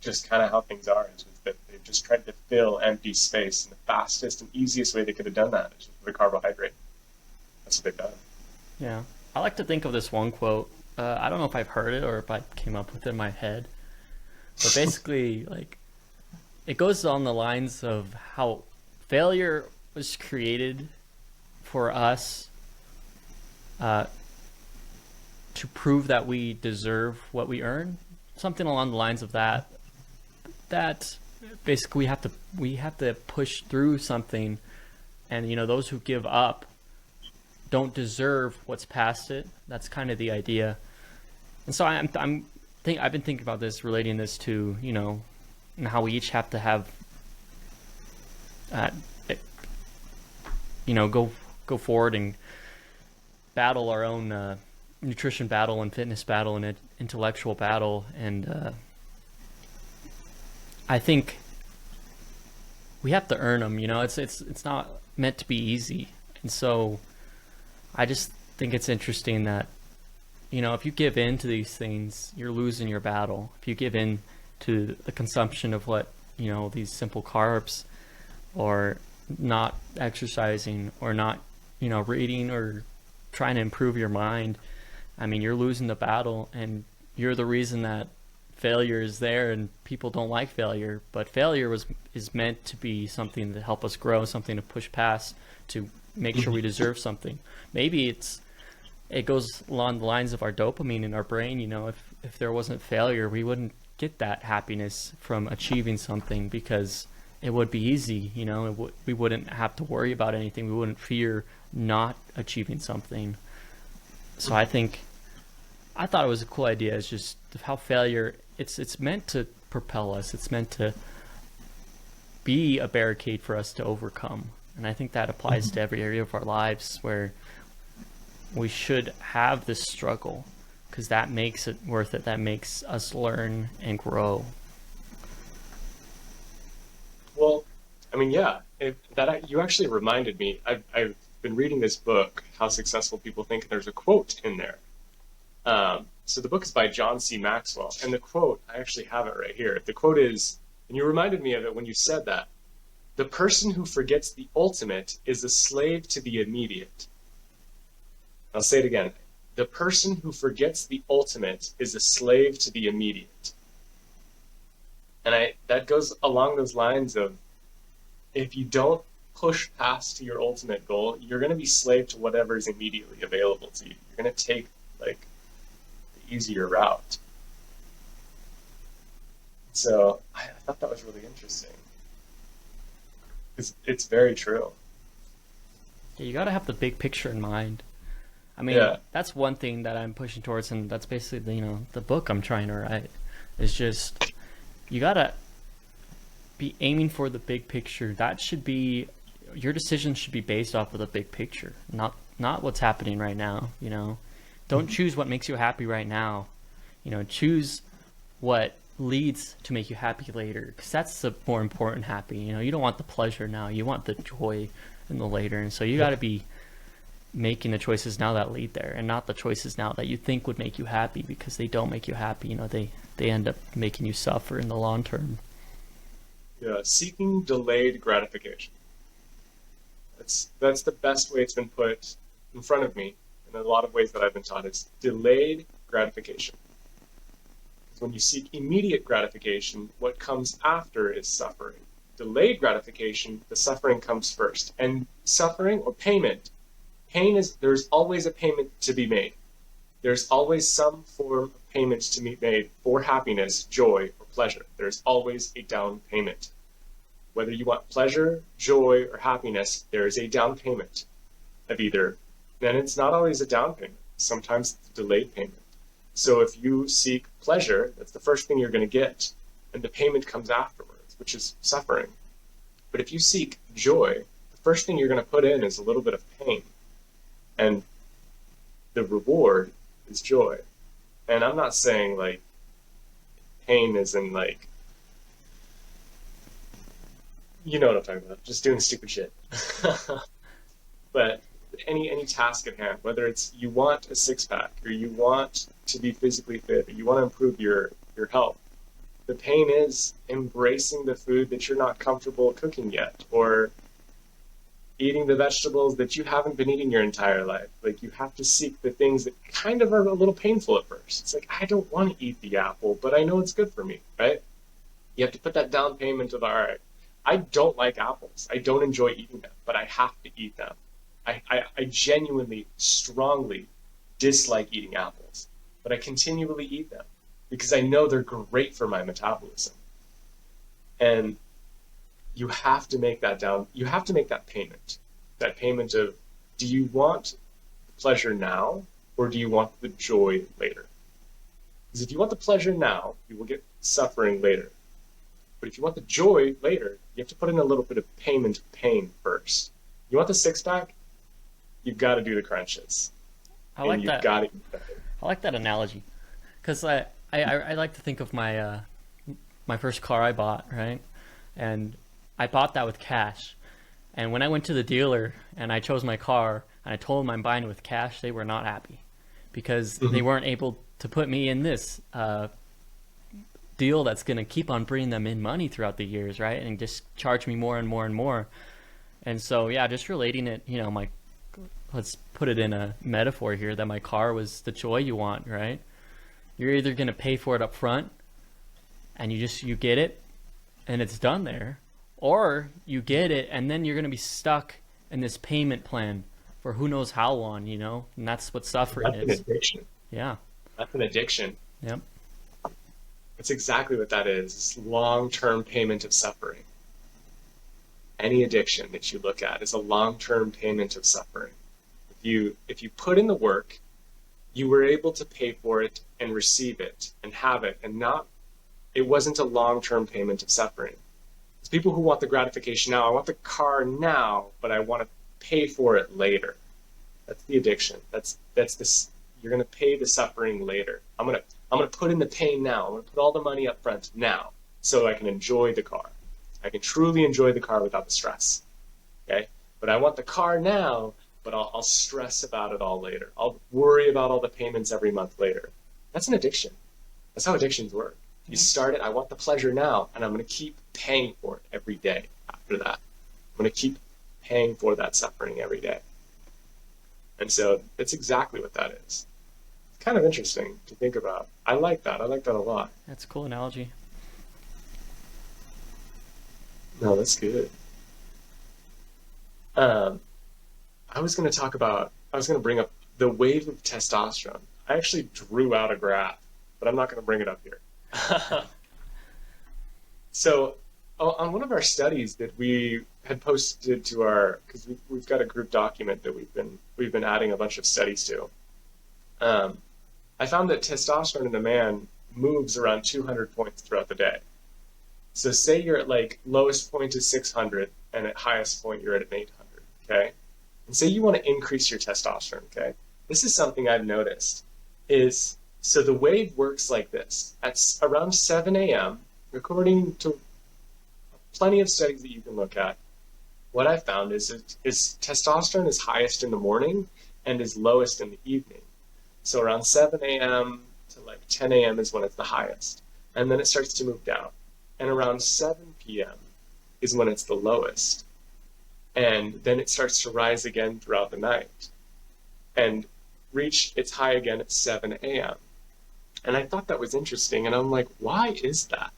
just kind of how things are. Is that they've just tried to fill empty space, and the fastest and easiest way they could have done that is with a carbohydrate. That's what they've done. Yeah. I like to think of this one quote. I don't know if I've heard it or if I came up with it in my head. But basically, like, it goes on the lines of how failure was created for us to prove that we deserve what we earn. Something along the lines of that. That basically we have to push through something, and those who give up don't deserve what's past it. That's kind of the idea. And so I've been thinking about this, relating this to and how we each have to have go forward and battle our own nutrition battle and fitness battle and intellectual battle. And I think we have to earn them. It's not meant to be easy. And so I just think it's interesting that if you give in to these things, you're losing your battle. If you give in to the consumption of these simple carbs, or not exercising, or not reading, or trying to improve your mind, I mean, you're losing the battle, and you're the reason that failure is there, and people don't like failure. But failure is meant to be something to help us grow, something to push past, to make sure we deserve something. Maybe it goes along the lines of our dopamine in our brain. If there wasn't failure, we wouldn't get that happiness from achieving something, because it would be easy. We wouldn't have to worry about anything. We wouldn't fear not achieving something. So I thought it was a cool idea. It's just how failure, it's meant to propel us. It's meant to be a barricade for us to overcome. And I think that applies to every area of our lives, where we should have this struggle, because that makes it worth it. That makes us learn and grow. Well, I mean, yeah, you actually reminded me. I've been reading this book, How Successful People Think, and there's a quote in there. So the book is by John C. Maxwell, and the quote, I actually have it right here. The quote is, and you reminded me of it when you said that, "The person who forgets the ultimate is a slave to the immediate." I'll say it again. The person who forgets the ultimate is a slave to the immediate. And that goes along those lines of, if you don't push past to your ultimate goal, you're going to be slave to whatever is immediately available to you. You're going to take the easier route. So I thought that was really interesting. It's very true. Yeah, you got to have the big picture in mind. I mean, That's one thing that I'm pushing towards, and that's basically the book I'm trying to write. Is just, you gotta be aiming for the big picture. That should be your decision should be based off of the big picture, not what's happening right now, you know. Don't choose what makes you happy right now. You know, choose what leads to make you happy later, because that's the more important happy. You know, you don't want the pleasure now, you want the joy in the later. And so you got to be making the choices now that lead there, and not the choices now that you think would make you happy, because they don't make you happy. You know, they end up making you suffer in the long term. Yeah, seeking delayed gratification. That's the best way it's been put in front of me in a lot of ways that I've been taught. It's delayed gratification. Because when you seek immediate gratification, what comes after is suffering. Delayed gratification, the suffering comes first. And suffering or payment, there's always a payment to be made. There's always some form of payment to be made for happiness, joy, or pleasure. There's always a down payment. Whether you want pleasure, joy, or happiness, there is a down payment of either. And it's not always a down payment. Sometimes it's a delayed payment. So if you seek pleasure, that's the first thing you're going to get. And the payment comes afterwards, which is suffering. But if you seek joy, the first thing you're going to put in is a little bit of pain. And the reward is joy. And I'm not saying like pain is in like, you know what I'm talking about, just doing stupid shit. But any task at hand, whether it's you want a six-pack, or you want to be physically fit, or you want to improve your health, the pain is embracing the food that you're not comfortable cooking yet, or eating the vegetables that you haven't been eating your entire life. Like, you have to seek the things that kind of are a little painful at first. It's like, I don't want to eat the apple, but I know it's good for me, right? You have to put that down payment of, all right, I don't like apples. I don't enjoy eating them, but I have to eat them. I genuinely, strongly dislike eating apples, but I continually eat them because I know they're great for my metabolism. And you have to make that payment of, do you want pleasure now, or do you want the joy later? Because if you want the pleasure now, you will get suffering later. But if you want the joy later, you have to put in a little bit of payment of pain first. You want the six-pack? You've got to do the crunches. I like that. Got to eat that. I like that analogy, because I like to think of my my first car I bought, right? And I bought that with cash. And when I went to the dealer and I chose my car and I told them I'm buying it with cash, they were not happy, because they weren't able to put me in this deal that's going to keep on bringing them in money throughout the years, right? And just charge me more and more and more. And so, yeah, just relating it, you know, let's put it in a metaphor here, that my car was the joy you want, right? You're either going to pay for it up front and you get it and it's done there, or you get it and then you're going to be stuck in this payment plan for who knows how long, you know? And that's what suffering is. That's an addiction. Yeah. That's an addiction. Yep. That's exactly what that is. It's long-term payment of suffering. Any addiction that you look at is a long-term payment of suffering. If you put in the work, you were able to pay for it and receive it and have it, and it wasn't a long-term payment of suffering. It's people who want the gratification now. I want the car now, but I want to pay for it later. That's the addiction. That's this. You're going to pay the suffering later. I'm gonna put in the pain now. I'm gonna put all the money up front now, so I can enjoy the car. I can truly enjoy the car without the stress. Okay, but I want the car now, but I'll stress about it all later. I'll worry about all the payments every month later. That's an addiction. That's how addictions work. You start it, I want the pleasure now, and I'm going to keep paying for it every day after that. I'm going to keep paying for that suffering every day. And so that's exactly what that is. It's kind of interesting to think about. I like that. I like that a lot. That's a cool analogy. No, that's good. I was going to bring up the wave of testosterone. I actually drew out a graph, but I'm not going to bring it up here. So on one of our studies that we had posted to because we've got a group document that we've been adding a bunch of studies to, I found that testosterone in a man moves around 200 points throughout the day. So say you're at like lowest point is 600 and at highest point you're at an 800, okay? And say you want to increase your testosterone, okay? This is something I've noticed is so the wave works like this. At around 7 a.m., according to plenty of studies that you can look at, what I found is testosterone is highest in the morning and is lowest in the evening. So around 7 a.m. to like 10 a.m. is when it's the highest. And then it starts to move down. And around 7 p.m. is when it's the lowest. And then it starts to rise again throughout the night and reach its high again at 7 a.m. And I thought that was interesting. And I'm like, why is that?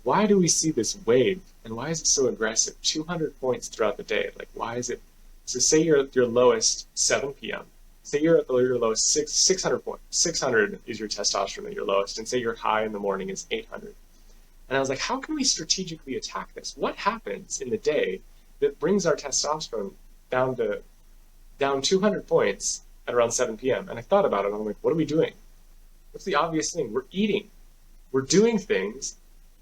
Why do we see this wave? And why is it so aggressive? 200 points throughout the day. Like, why is it? So say you're at your lowest 7 p.m. Say you're at your lowest 600 points. 600 is your testosterone at your lowest. And say your high in the morning is 800. And I was like, how can we strategically attack this? What happens in the day that brings our testosterone down 200 points at around 7 p.m.? And I thought about it. And I'm like, what are we doing? What's the obvious thing? We're eating. We're doing things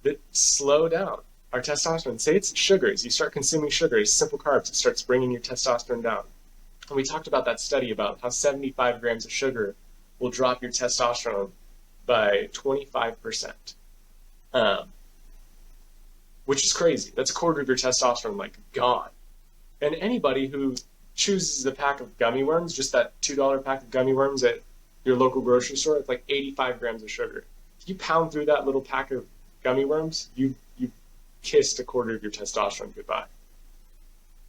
that slow down our testosterone. Say it's sugars. You start consuming sugars, simple carbs. It starts bringing your testosterone down. And we talked about that study about how 75 grams of sugar will drop your testosterone by 25%, which is crazy. That's a quarter of your testosterone, like, gone. And anybody who chooses a pack of gummy worms, just that $2 pack of gummy worms at your local grocery store, it's like 85 grams of sugar. If you pound through that little pack of gummy worms, you kissed a quarter of your testosterone goodbye.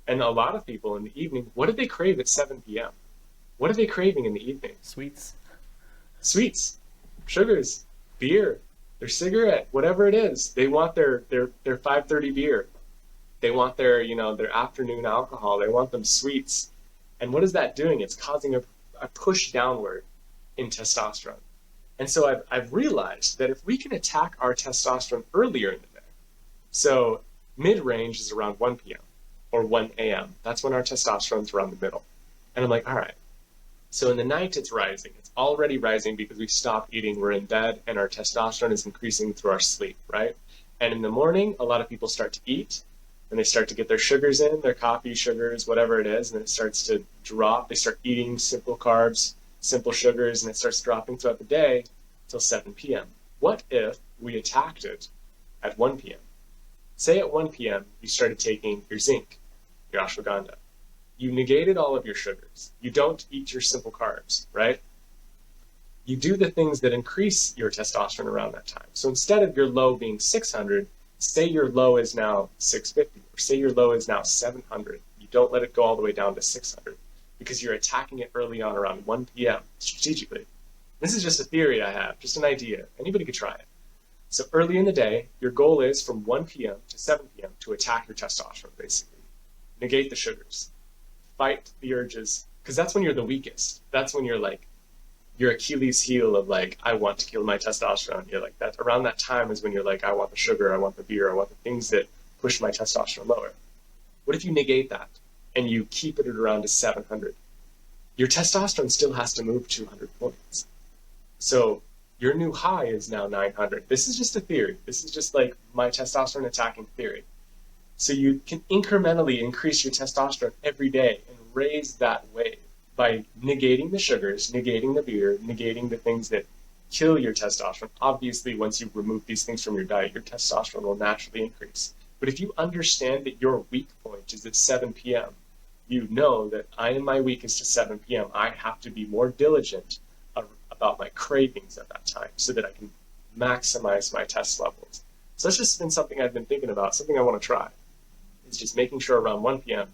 And a lot of people in the evening, what do they crave at 7 p.m.? What are they craving in the evening? Sweets. Sweets, sugars, beer, their cigarette, whatever it is. They want their 5:30 beer. They want their, their afternoon alcohol. They want them sweets. And what is that doing? It's causing a push downward in testosterone. And so I've realized that if we can attack our testosterone earlier in the day, so mid-range is around 1 p.m. or 1 a.m. That's when our testosterone's around the middle. And I'm like, all right. So in the night, it's rising. It's already rising because we stopped eating. We're in bed, and our testosterone is increasing through our sleep, right? And in the morning, a lot of people start to eat, and they start to get their sugars in, their coffee, sugars, whatever it is, and it starts to drop. They start eating simple carbs, simple sugars, and it starts dropping throughout the day until 7 p.m. What if we attacked it at 1 p.m.? Say at 1 p.m. you started taking your zinc, your ashwagandha. You negated all of your sugars. You don't eat your simple carbs, right? You do the things that increase your testosterone around that time. So instead of your low being 600, say your low is now 650, or say your low is now 700. You don't let it go all the way down to 600 because you're attacking it early on around 1 p.m. strategically. This is just a theory I have, just an idea. Anybody could try it. So early in the day, your goal is from 1 p.m. to 7 p.m. to attack your testosterone, basically. Negate the sugars. Fight the urges, because that's when you're the weakest. That's when you're like, your Achilles heel of like, I want to kill my testosterone. You're like, that around that time is when you're like, I want the sugar, I want the beer, I want the things that push my testosterone lower. What if you negate that and you keep it at around to 700? Your testosterone still has to move 200 points. So your new high is now 900. This is just a theory. This is just like my testosterone attacking theory. So you can incrementally increase your testosterone every day and raise that wave by negating the sugars, negating the beer, negating the things that kill your testosterone. Obviously, once you remove these things from your diet, your testosterone will naturally increase. But if you understand that your weak point is at 7 p.m., you know that I am my weakest at 7 p.m. I have to be more diligent about my cravings at that time so that I can maximize my test levels. So that's just been something I've been thinking about, something I want to try. It's just making sure around 1 p.m.,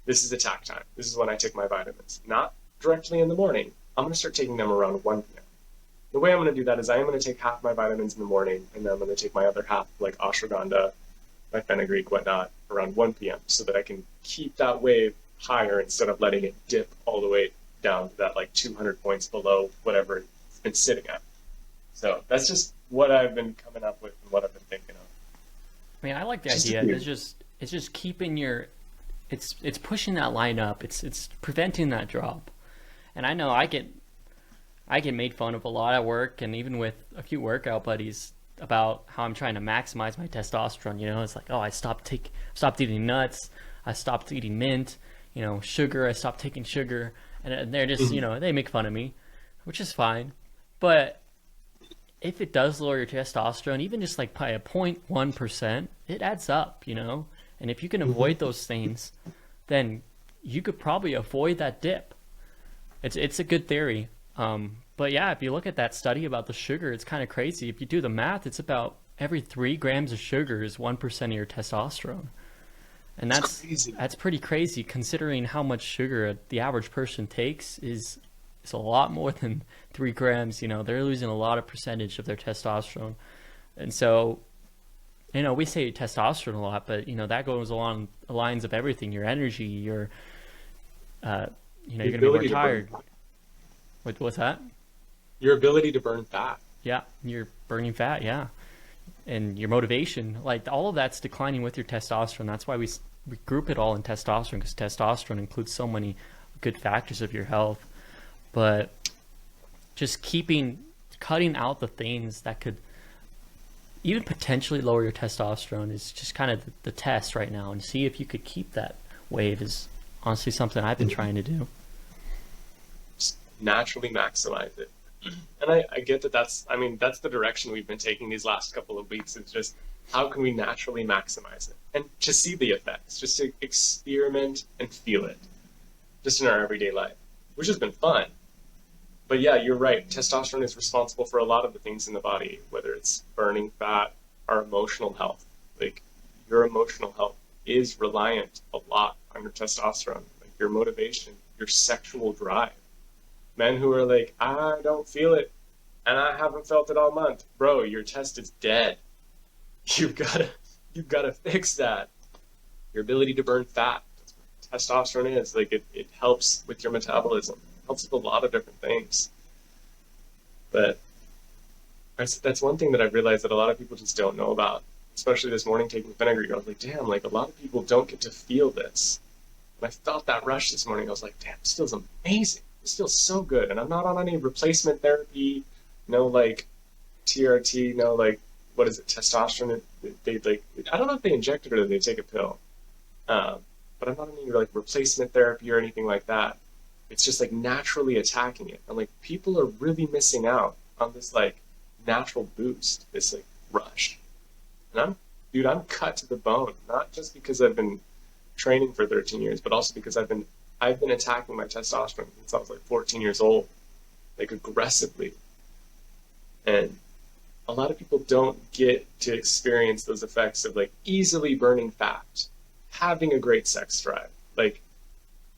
this is attack time. This is when I take my vitamins. Not directly in the morning. I'm going to start taking them around 1 p.m. The way I'm going to do that is I am going to take half my vitamins in the morning, and then I'm going to take my other half, like ashwagandha, my fenugreek, whatnot, around 1 p.m. so that I can keep that wave higher instead of letting it dip all the way down to that like 200 points below whatever it's been sitting at. So that's just what I've been coming up with and what I've been thinking of. I mean, I like the idea. It's just keeping your, it's pushing that line up. It's preventing that drop. And I know I get made fun of a lot at work, and even with a few workout buddies. about how I'm trying to maximize my testosterone. It's like, oh, I stopped eating nuts, I stopped eating mint, sugar. I stopped taking sugar, and they're just, Mhm. they make fun of me, which is fine. But if it does lower your testosterone, even just like by a 0.1%, it adds up. And if you can Mhm. avoid those things, then you could probably avoid that dip. It's a good theory. But yeah, if you look at that study about the sugar, it's kind of crazy. If you do the math, it's about every 3 grams of sugar is 1% of your testosterone, and It's that's crazy. that's pretty crazy considering how much sugar the average person takes is a lot more than 3 grams. They're losing a lot of percentage of their testosterone, and so we say testosterone a lot, but that goes along the lines of everything: your energy, uh, The you're gonna be more ability to burn tired. fat. What's that? Your ability to burn fat. Yeah, you're burning fat. Yeah, and your motivation, like all of that's declining with your testosterone. That's why we group it all in testosterone, because testosterone includes so many good factors of your health. But just cutting out the things that could even potentially lower your testosterone is just kind of the test right now, and see if you could keep that wave is honestly something I've been Mhm. trying to do. Just naturally maximize it. And I get that I mean, that's the direction we've been taking these last couple of weeks is just how can we naturally maximize it and to see the effects, just to experiment and feel it just in our everyday life, which has been fun. But yeah, you're right. Testosterone is responsible for a lot of the things in the body, whether it's burning fat, our emotional health. Like your emotional health is reliant a lot on your testosterone, like your motivation, your sexual drive. Men who are like, I don't feel it and I haven't felt it all month. Bro, your test is dead. You've gotta you've gotta fix that. Your ability to burn fat. That's what testosterone is. Like it helps with your metabolism. It helps with a lot of different things. But that's one thing that I've realized that a lot of people just don't know about. Especially this morning taking Fenugreek. I was like, damn, like a lot of people don't get to feel this. And I felt that rush this morning. I was like, damn, this feels amazing. This feels so good. And I'm not on any replacement therapy, no like TRT, no like what is it, testosterone. They like I don't know if they inject it or they take a pill. Um, but I'm not on any like replacement therapy or anything like that. It's just like naturally attacking it. And like people are really missing out on this like natural boost, this like rush. And I'm cut to the bone, not just because I've been training for 13 years, but also because I've been attacking my testosterone since I was like 14 years old, like aggressively. And a lot of people don't get to experience those effects of like easily burning fat, having a great sex drive, like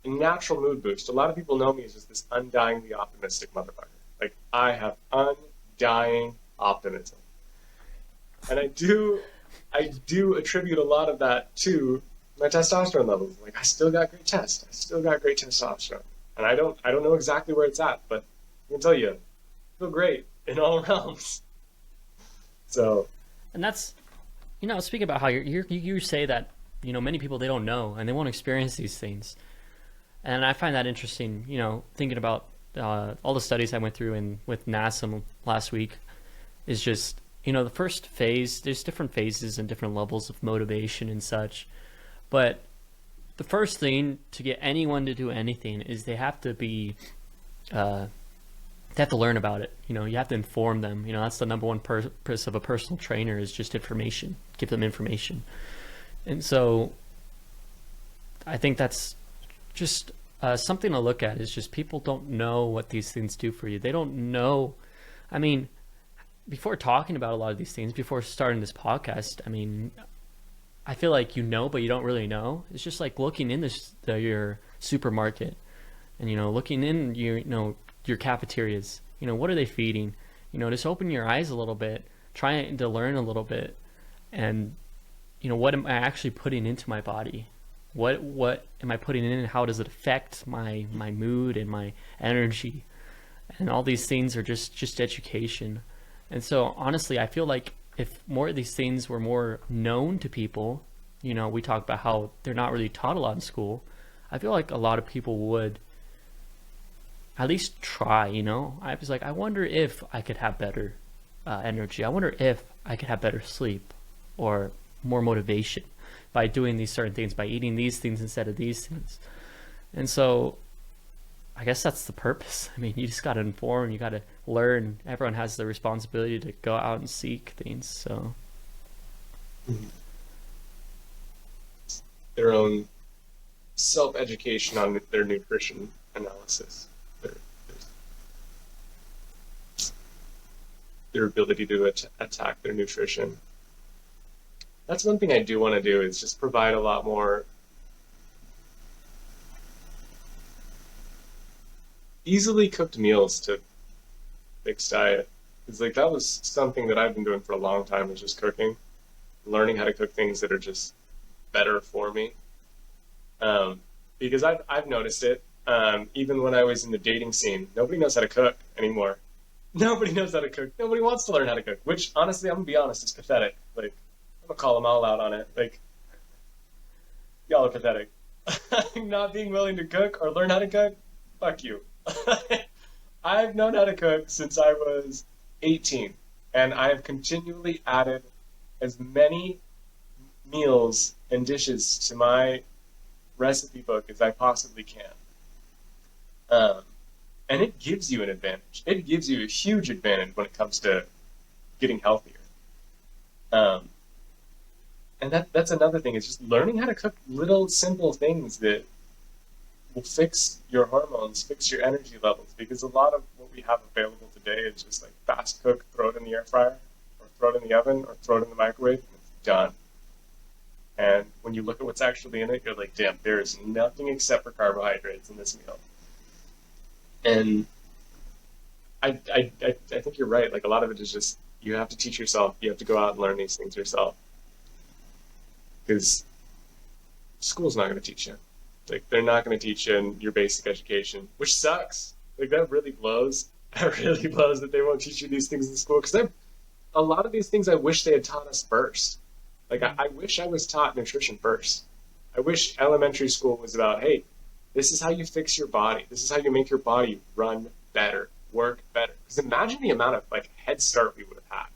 a natural mood boost. A lot of people know me as just this undyingly optimistic motherfucker. Like I have undying optimism. And I do attribute a lot of that to my testosterone levels. Like I still got great test. I still got great testosterone. And I don't know exactly where it's at, but I can tell you, I feel great in all realms. So And that's, speaking about how you say that, many people, they don't know and they won't experience these things. And I find that interesting, thinking about all the studies I went through with NASA last week is just, the first phase, there's different phases and different levels of motivation and such. But the first thing to get anyone to do anything is uh, they have to learn about it. You have to inform them. That's the number one purpose of a personal trainer is just information. Give them information. And so I think that's just something to look at is just people don't know what these things do for you. They don't know. I mean, before talking about a lot of these things, before starting this podcast, I mean, I feel like but you don't really know. It's just like looking in your supermarket and, looking in your cafeterias. What are they feeding? Just open your eyes a little bit, trying to learn a little bit, and what am I actually putting into my body? What am I putting in, and how does it affect my mood and my energy? And all these things are just education. And so honestly, I feel like if more of these things were more known to people, we talk about how they're not really taught a lot in school. I feel like a lot of people would at least try. I was like, I wonder if I could have better energy. I wonder if I could have better sleep or more motivation by doing these certain things, by eating these things instead of these things. And so I guess that's the purpose. I mean, you just got to inform, you got to learn. Everyone has the responsibility to go out and seek things. So their own self-education on their nutrition analysis, their ability to attack their nutrition. That's one thing I do want to do, is just provide a lot more easily cooked meals to fix diet. Because like that was something that I've been doing for a long time, is just cooking, learning how to cook things that are just better for me. Because I've noticed it, even when I was in the dating scene, nobody knows how to cook anymore. Nobody knows how to cook. Nobody wants to learn how to cook, which honestly, I'm gonna be honest, is pathetic. Like, I'm gonna call them all out on it. Like, y'all are pathetic. Not being willing to cook or learn how to cook, fuck you. I've known how to cook since I was 18, and I have continually added as many meals and dishes to my recipe book as I possibly can. And it gives you an advantage. It gives you a huge advantage when it comes to getting healthier. And that's another thing, is just learning how to cook little simple things that will fix your hormones, fix your energy levels, because a lot of what we have available today is just like fast cook, throw it in the air fryer, or throw it in the oven, or throw it in the microwave, and it's done. And when you look at what's actually in it, you're like, damn, there is nothing except for carbohydrates in this meal. And I think you're right. Like, a lot of it is just, you have to teach yourself. You have to go out and learn these things yourself. Because school's not going to teach you. Like, they're not going to teach you in your basic education, which sucks. Like, that really blows. That really blows that they won't teach you these things in school. Because a lot of these things I wish they had taught us first. Like, I wish I was taught nutrition first. I wish elementary school was about, hey, this is how you fix your body. This is how you make your body run better, work better. Because imagine the amount of like head start we would have had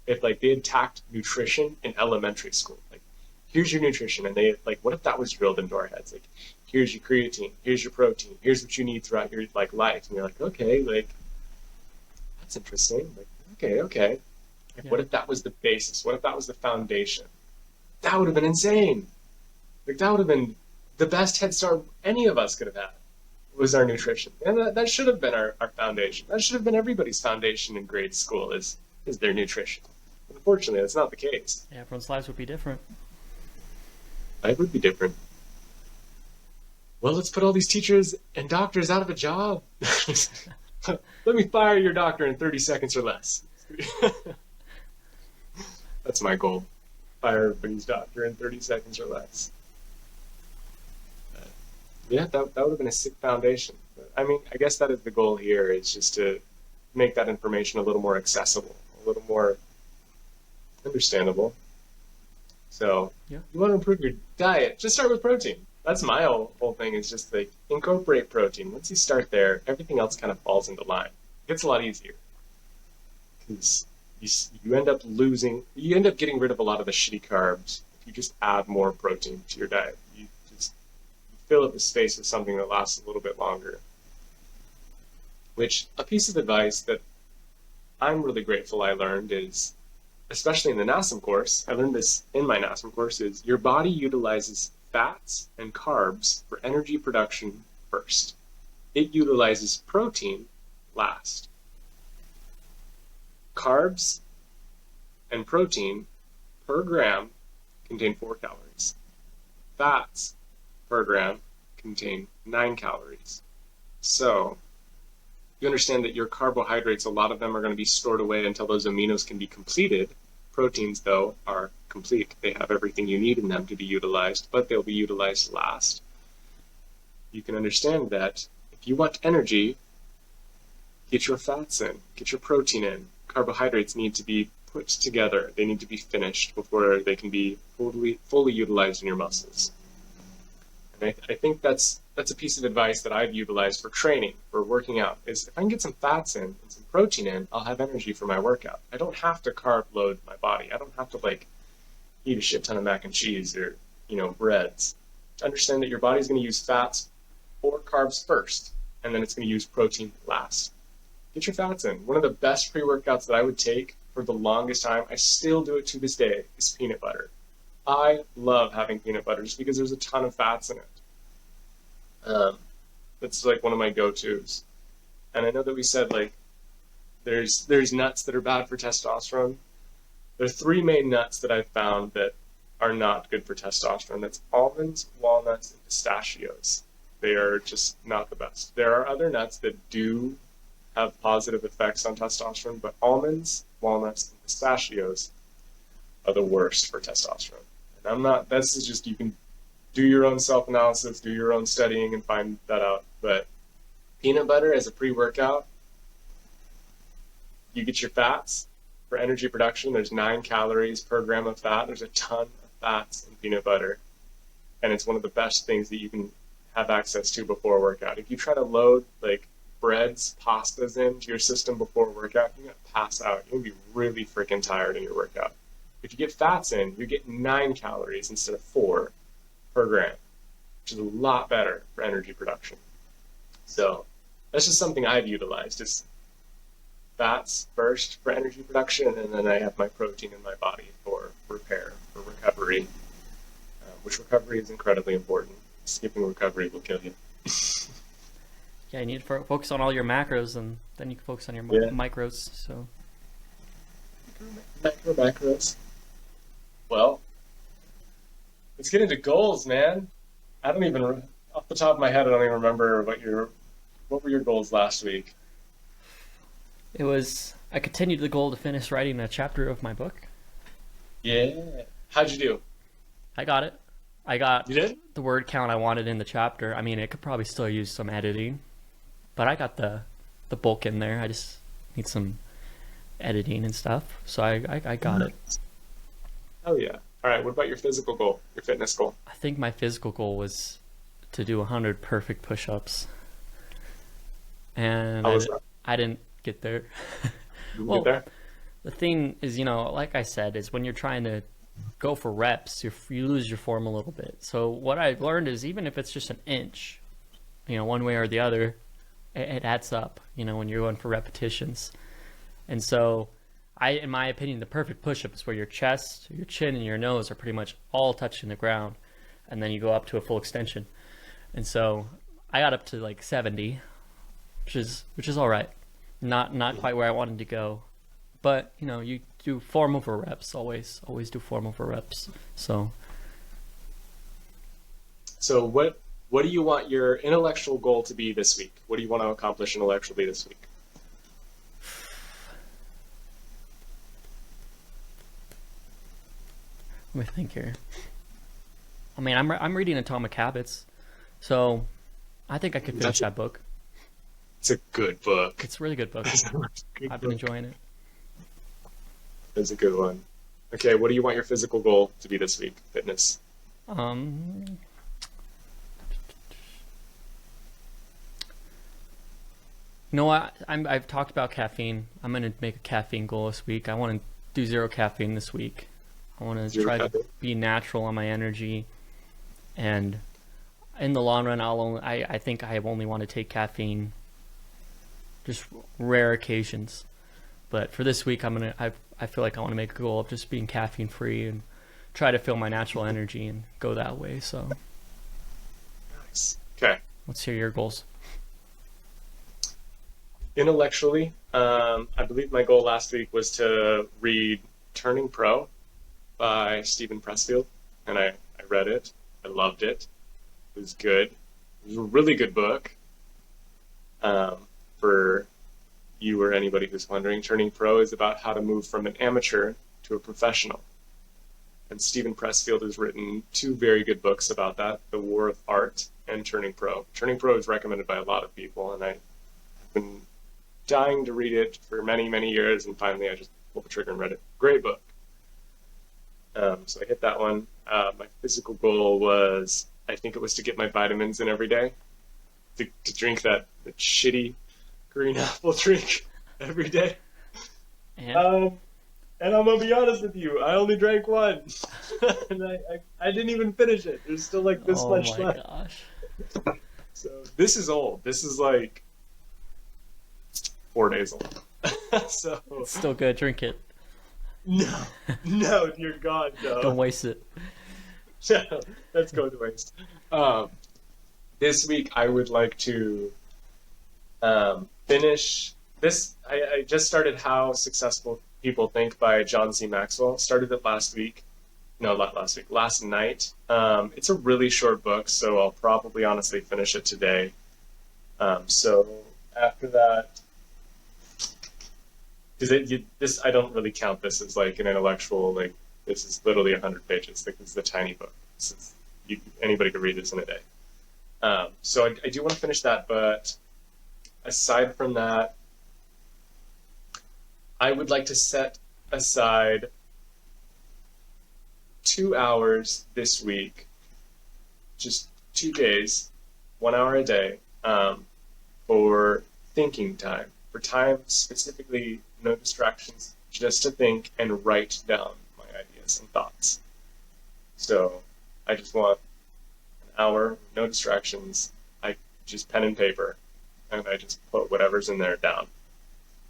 if like they had tacked nutrition in elementary school. Like, here's your nutrition, and they like, what if that was drilled into our heads? Like, here's your creatine, here's your protein, here's what you need throughout your like life. And you're like, okay, like that's interesting. Like, okay. Like, Yeah. what if that was the basis? What if that was the foundation? That would have been insane. Like, that would have been the best head start any of us could have had, was our nutrition. And that should have been our foundation. That should have been everybody's foundation in grade school, is their nutrition. But unfortunately, that's not the case. Yeah, everyone's lives would be different. Life would be different. Well, let's put all these teachers and doctors out of a job. Let me fire your doctor in 30 seconds or less. That's my goal. Fire everybody's doctor in 30 seconds or less. Yeah, that would have been a sick foundation. But, I mean, I guess that is the goal here, is just to make that information a little more accessible, a little more understandable. So, Yeah. you want to improve your diet, just start with protein. That's my whole thing, is just like, incorporate protein. Once you start there, everything else kind of falls into line. It gets a lot easier. Because you end up getting rid of a lot of the shitty carbs if you just add more protein to your diet. You fill up the space with something that lasts a little bit longer. Which, a piece of advice that I'm really grateful I learned is, especially in the NASM course, I learned this in my NASM course, is your body utilizes fats and carbs for energy production first. It utilizes protein last. Carbs and protein per gram contain 4 calories. Fats per gram contain 9 calories. So you understand that your carbohydrates, a lot of them are going to be stored away until those aminos can be completed. Proteins, though, are complete. They have everything you need in them to be utilized, but they'll be utilized last. You can understand that if you want energy, get your fats in, get your protein in. Carbohydrates need to be put together. They need to be finished before they can be fully utilized in your muscles. And I think that's a piece of advice that I've utilized for training, for working out, is if I can get some fats in and some protein in, I'll have energy for my workout. I don't have to carb load my body. I don't have to like eat a shit ton of mac and cheese or, breads. Understand that your body's going to use fats or carbs first, and then it's going to use protein last. Get your fats in. One of the best pre-workouts that I would take for the longest time, I still do it to this day, is peanut butter. I love having peanut butter just because there's a ton of fats in it. That's like one of my go-tos. And I know that we said like there's nuts that are bad for testosterone. There are three main nuts that I've found that are not good for testosterone. That's almonds, walnuts, and pistachios. They are just not the best. There are other nuts that do have positive effects on testosterone, but almonds, walnuts, and pistachios are the worst for testosterone. And this is just, you can do your own self-analysis, do your own studying, and find that out. But peanut butter as a pre-workout, you get your fats for energy production. There's 9 calories per gram of fat. There's a ton of fats in peanut butter. And it's one of the best things that you can have access to before a workout. If you try to load like breads, pastas into your system before a workout, you're going to pass out. You're going to be really freaking tired in your workout. If you get fats in, you get 9 calories instead of 4 per gram, which is a lot better for energy production. So that's just something I've utilized, is fats first for energy production, and then I have my protein in my body for repair, for recovery, which recovery is incredibly important. Skipping recovery will kill you. Yeah, you need to focus on all your macros, and then you can focus on your micros. So macros. Well, let's get into goals, man. I don't even, off the top of my head, I don't even remember what were your goals last week. I continued the goal to finish writing a chapter of my book. Yeah. How'd you do? I got it. I got You did? the word count I wanted in the chapter. I mean, it could probably still use some editing, but I got the bulk in there. I just need some editing and stuff. So I got it. Oh yeah. All right. What about your physical goal, your fitness goal? I think my physical goal was to do 100 perfect push-ups. And I didn't get there. You didn't get there? The thing is, like I said, is when you're trying to go for reps, you lose your form a little bit. So what I've learned is, even if it's just an inch, one way or the other, it adds up, when you're going for repetitions. And so in my opinion, the perfect push-up is where your chest, your chin, and your nose are pretty much all touching the ground, and then you go up to a full extension. And so I got up to like 70, which is all right. Not quite where I wanted to go, but you do form over reps. Always do form over reps. So what do you want your intellectual goal to be this week? What do you want to accomplish intellectually this week? Let me think here. I mean, I'm reading Atomic Habits, so I think I could finish that book. It's a good book. It's a really good book. I've been enjoying it. It's a good one. Okay, what do you want your physical goal to be this week? Fitness. I've talked about caffeine. I'm going to make a caffeine goal this week. I want to do 0 caffeine this week. I want to try to be natural on my energy, and in the long run, I think I only want to take caffeine just rare occasions. But for this week, I feel like I want to make a goal of just being caffeine free and try to feel my natural energy and go that way. So nice. Okay. Let's hear your goals. Intellectually, I believe my goal last week was to read Turning Pro by Steven Pressfield, and I read it. I loved it. It was good. It was a really good book. For you or anybody who's wondering, Turning Pro is about how to move from an amateur to a professional. And Steven Pressfield has written 2 very good books about that, The War of Art and Turning Pro. Turning Pro is recommended by a lot of people, and I've been dying to read it for many, many years, and finally I just pulled the trigger and read it. Great book. So I hit that one. My physical goal was I think it was to get my vitamins in every day, to drink that shitty green apple drink every day. And Um, and I'm gonna be honest with you, I only drank one, and I didn't even finish it. There's still like this oh much my left. gosh. So this is old. This is like 4 days old. So It's still good. Drink it. no, no, dear God, no. Don't waste it. No, let's go to waste. This week I would like to finish this. I just started How Successful People Think by John C. Maxwell. Started it last week. No, not last week. Last night. It's a really short book, so I'll probably honestly finish it today. So after that, because this I don't really count this as like an intellectual, like this is literally 100 pages. Like this is a tiny book. This is anybody could read this in a day. So I do want to finish that, but aside from that, I would like to set aside 2 hours this week, just 2 days, 1 hour a day, for thinking time, for time specifically, no distractions, just to think and write down my ideas and thoughts. So I just want an hour, no distractions. I just pen and paper, and I just put whatever's in there down,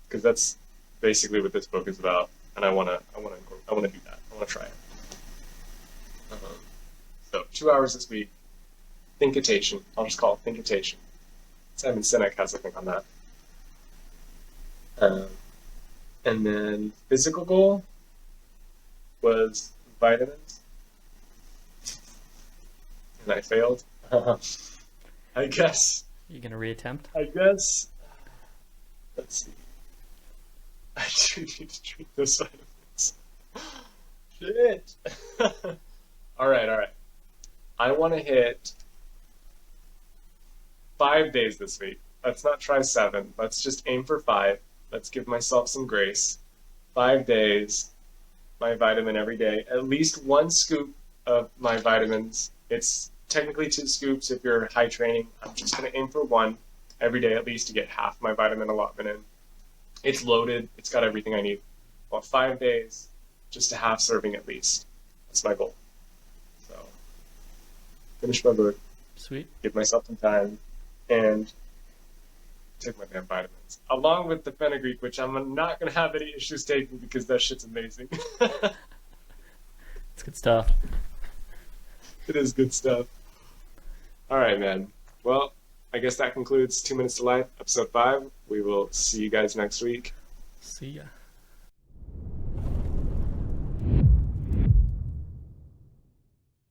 because that's basically what this book is about. And I want to do that. I want to try it. So 2 hours this week. Thinkitation. I'll just call it Thinkitation. Simon Sinek has a thing on that. And then physical goal was vitamins, and I failed. I guess. You gonna reattempt? I guess. Let's see. I do need to drink those vitamins. Shit. All right. I want to hit 5 days this week. Let's not try 7. Let's just aim for 5. Let's give myself some grace. 5 days, my vitamin every day. At least 1 scoop of my vitamins. It's technically 2 scoops if you're high training. I'm just going to aim for 1 every day at least to get half my vitamin allotment in. It's loaded. It's got everything I need. Well, 5 days, just a half serving at least. That's my goal. So, finish my book, Sweet. give myself some time, and take my damn vitamins. Along with the Fenugreek, which I'm not going to have any issues taking because that shit's amazing. It's good stuff. It is good stuff. All right, man. Well, I guess that concludes 2 Minutes to Life, episode 5. We will see you guys next week. See ya.